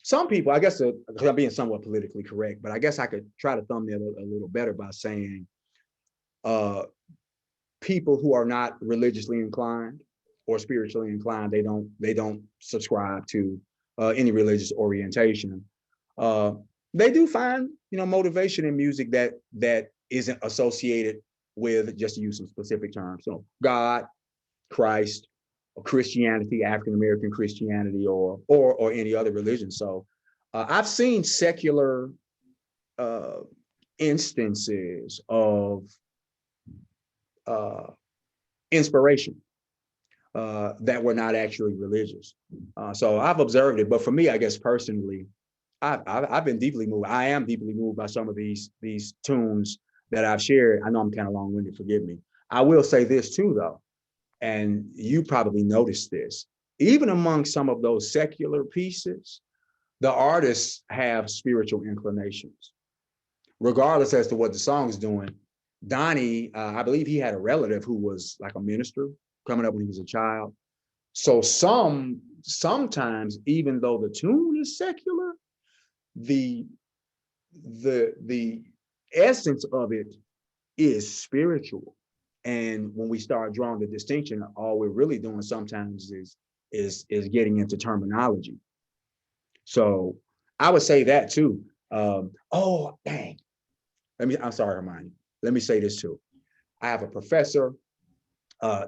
some people, I guess, because I'm being somewhat politically correct, but I guess I could try to thumbnail it a little better by saying people who are not religiously inclined or spiritually inclined, they don't subscribe to any religious orientation. They do find motivation in music that isn't associated with, just to use some specific terms, so God, Christ, or Christianity, African American Christianity, or any other religion. So I've seen secular instances of inspiration that were not actually religious. So I've observed it, but for me, I guess personally, I've been deeply moved. I am deeply moved by some of these tunes that I've shared. I know I'm kind of long-winded, forgive me. I will say this too, though, and you probably noticed this, even among some of those secular pieces, the artists have spiritual inclinations, regardless as to what the song's doing. Donnie, I believe he had a relative who was like a minister coming up when he was a child. So sometimes, even though the tune is secular, the essence of it is spiritual. And when we start drawing the distinction, all we're really doing sometimes is getting into terminology. So I would say that too. Oh, dang. I'm sorry, Hermione. Let me say this too. I have a professor,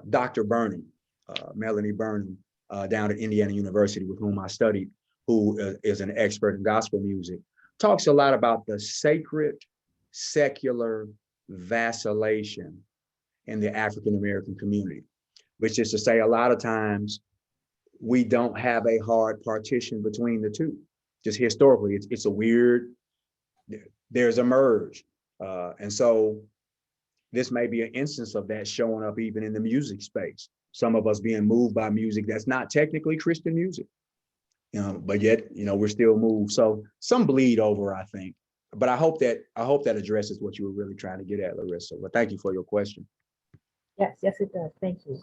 Dr. Burnham, Melanie Burnham, down at Indiana University, with whom I studied, who is an expert in gospel music, talks a lot about the sacred secular vacillation in the African American community, which is to say a lot of times we don't have a hard partition between the two. Just historically, it's a weird, there's a merge. And so this may be an instance of that showing up even in the music space. Some of us being moved by music that's not technically Christian music, but yet, we're still moved. So some bleed over, I think. But I hope that addresses what you were really trying to get at, Larissa. But thank you for your question. Yes, it does. Thank you.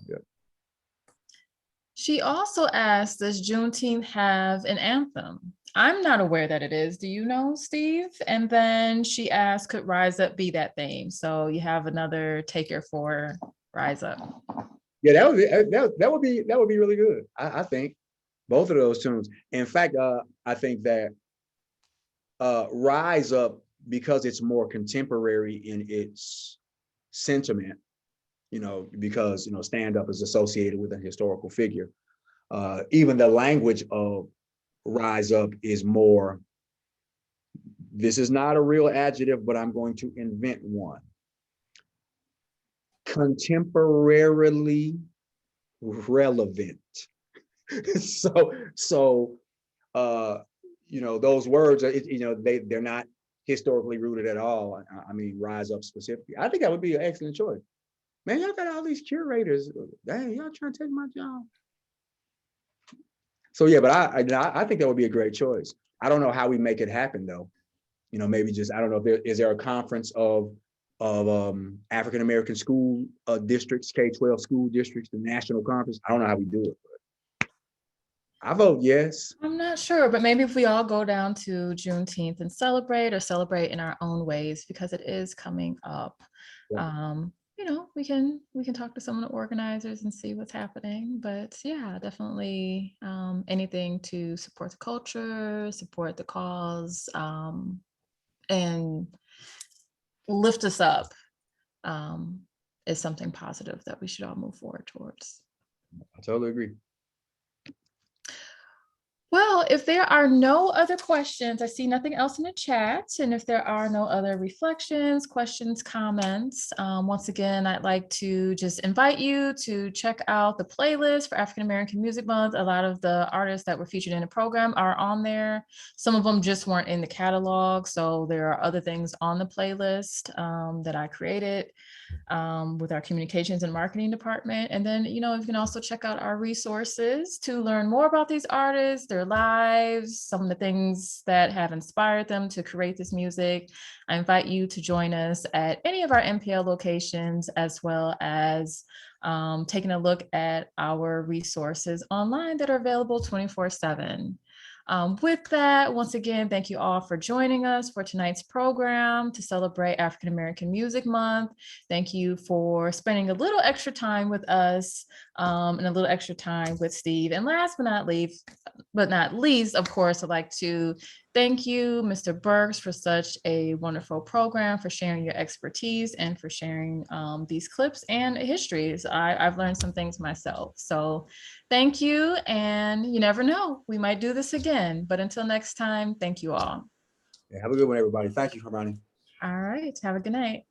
Yeah. She also asked, does Juneteenth have an anthem? I'm not aware that it is. Do you know, Steve? And then she asked, could Rise Up be that theme? So you have another taker for Rise Up. Yeah, that would be really good. I think both of those tunes. In fact, I think that Rise Up, because it's more contemporary in its sentiment, because stand up is associated with a historical figure. Even the language of Rise Up is more, this is not a real adjective, but I'm going to invent one. Contemporarily relevant. so those words are, they're not historically rooted at all. I mean, Rise Up specifically. I think that would be an excellent choice. Man, y'all got all these curators. Dang, y'all trying to take my job. So yeah, but I think that would be a great choice. I don't know how we make it happen though. Maybe just, I don't know if is there a conference of African American school districts, K-12 school districts, the national conference. I don't know how we do it, but I vote yes. I'm not sure, but maybe if we all go down to Juneteenth and celebrate in our own ways, because it is coming up. Yeah. We can talk to some of the organizers and see what's happening. But yeah, definitely anything to support the culture, support the cause, and lift us up is something positive that we should all move forward towards. I totally agree. Well, if there are no other questions, I see nothing else in the chat. And if there are no other reflections, questions, comments, once again, I'd like to just invite you to check out the playlist for African American Music Month. A lot of the artists that were featured in the program are on there. Some of them just weren't in the catalog. So there are other things on the playlist that I created with our communications and marketing department. And then, you can also check out our resources to learn more about these artists, their lives, some of the things that have inspired them to create this music. I invite you to join us at any of our MPL locations, as well as taking a look at our resources online that are available 24/7. With that, once again, thank you all for joining us for tonight's program to celebrate African American Music Month. Thank you for spending a little extra time with us and a little extra time with Steve. And last but not least, of course, I'd like to thank you, Mr. Burks, for such a wonderful program, for sharing your expertise and for sharing these clips and histories. I've learned some things myself. So thank you. And you never know, we might do this again. But until next time, thank you all. Yeah, have a good one, everybody. Thank you, Hermione. All right. Have a good night.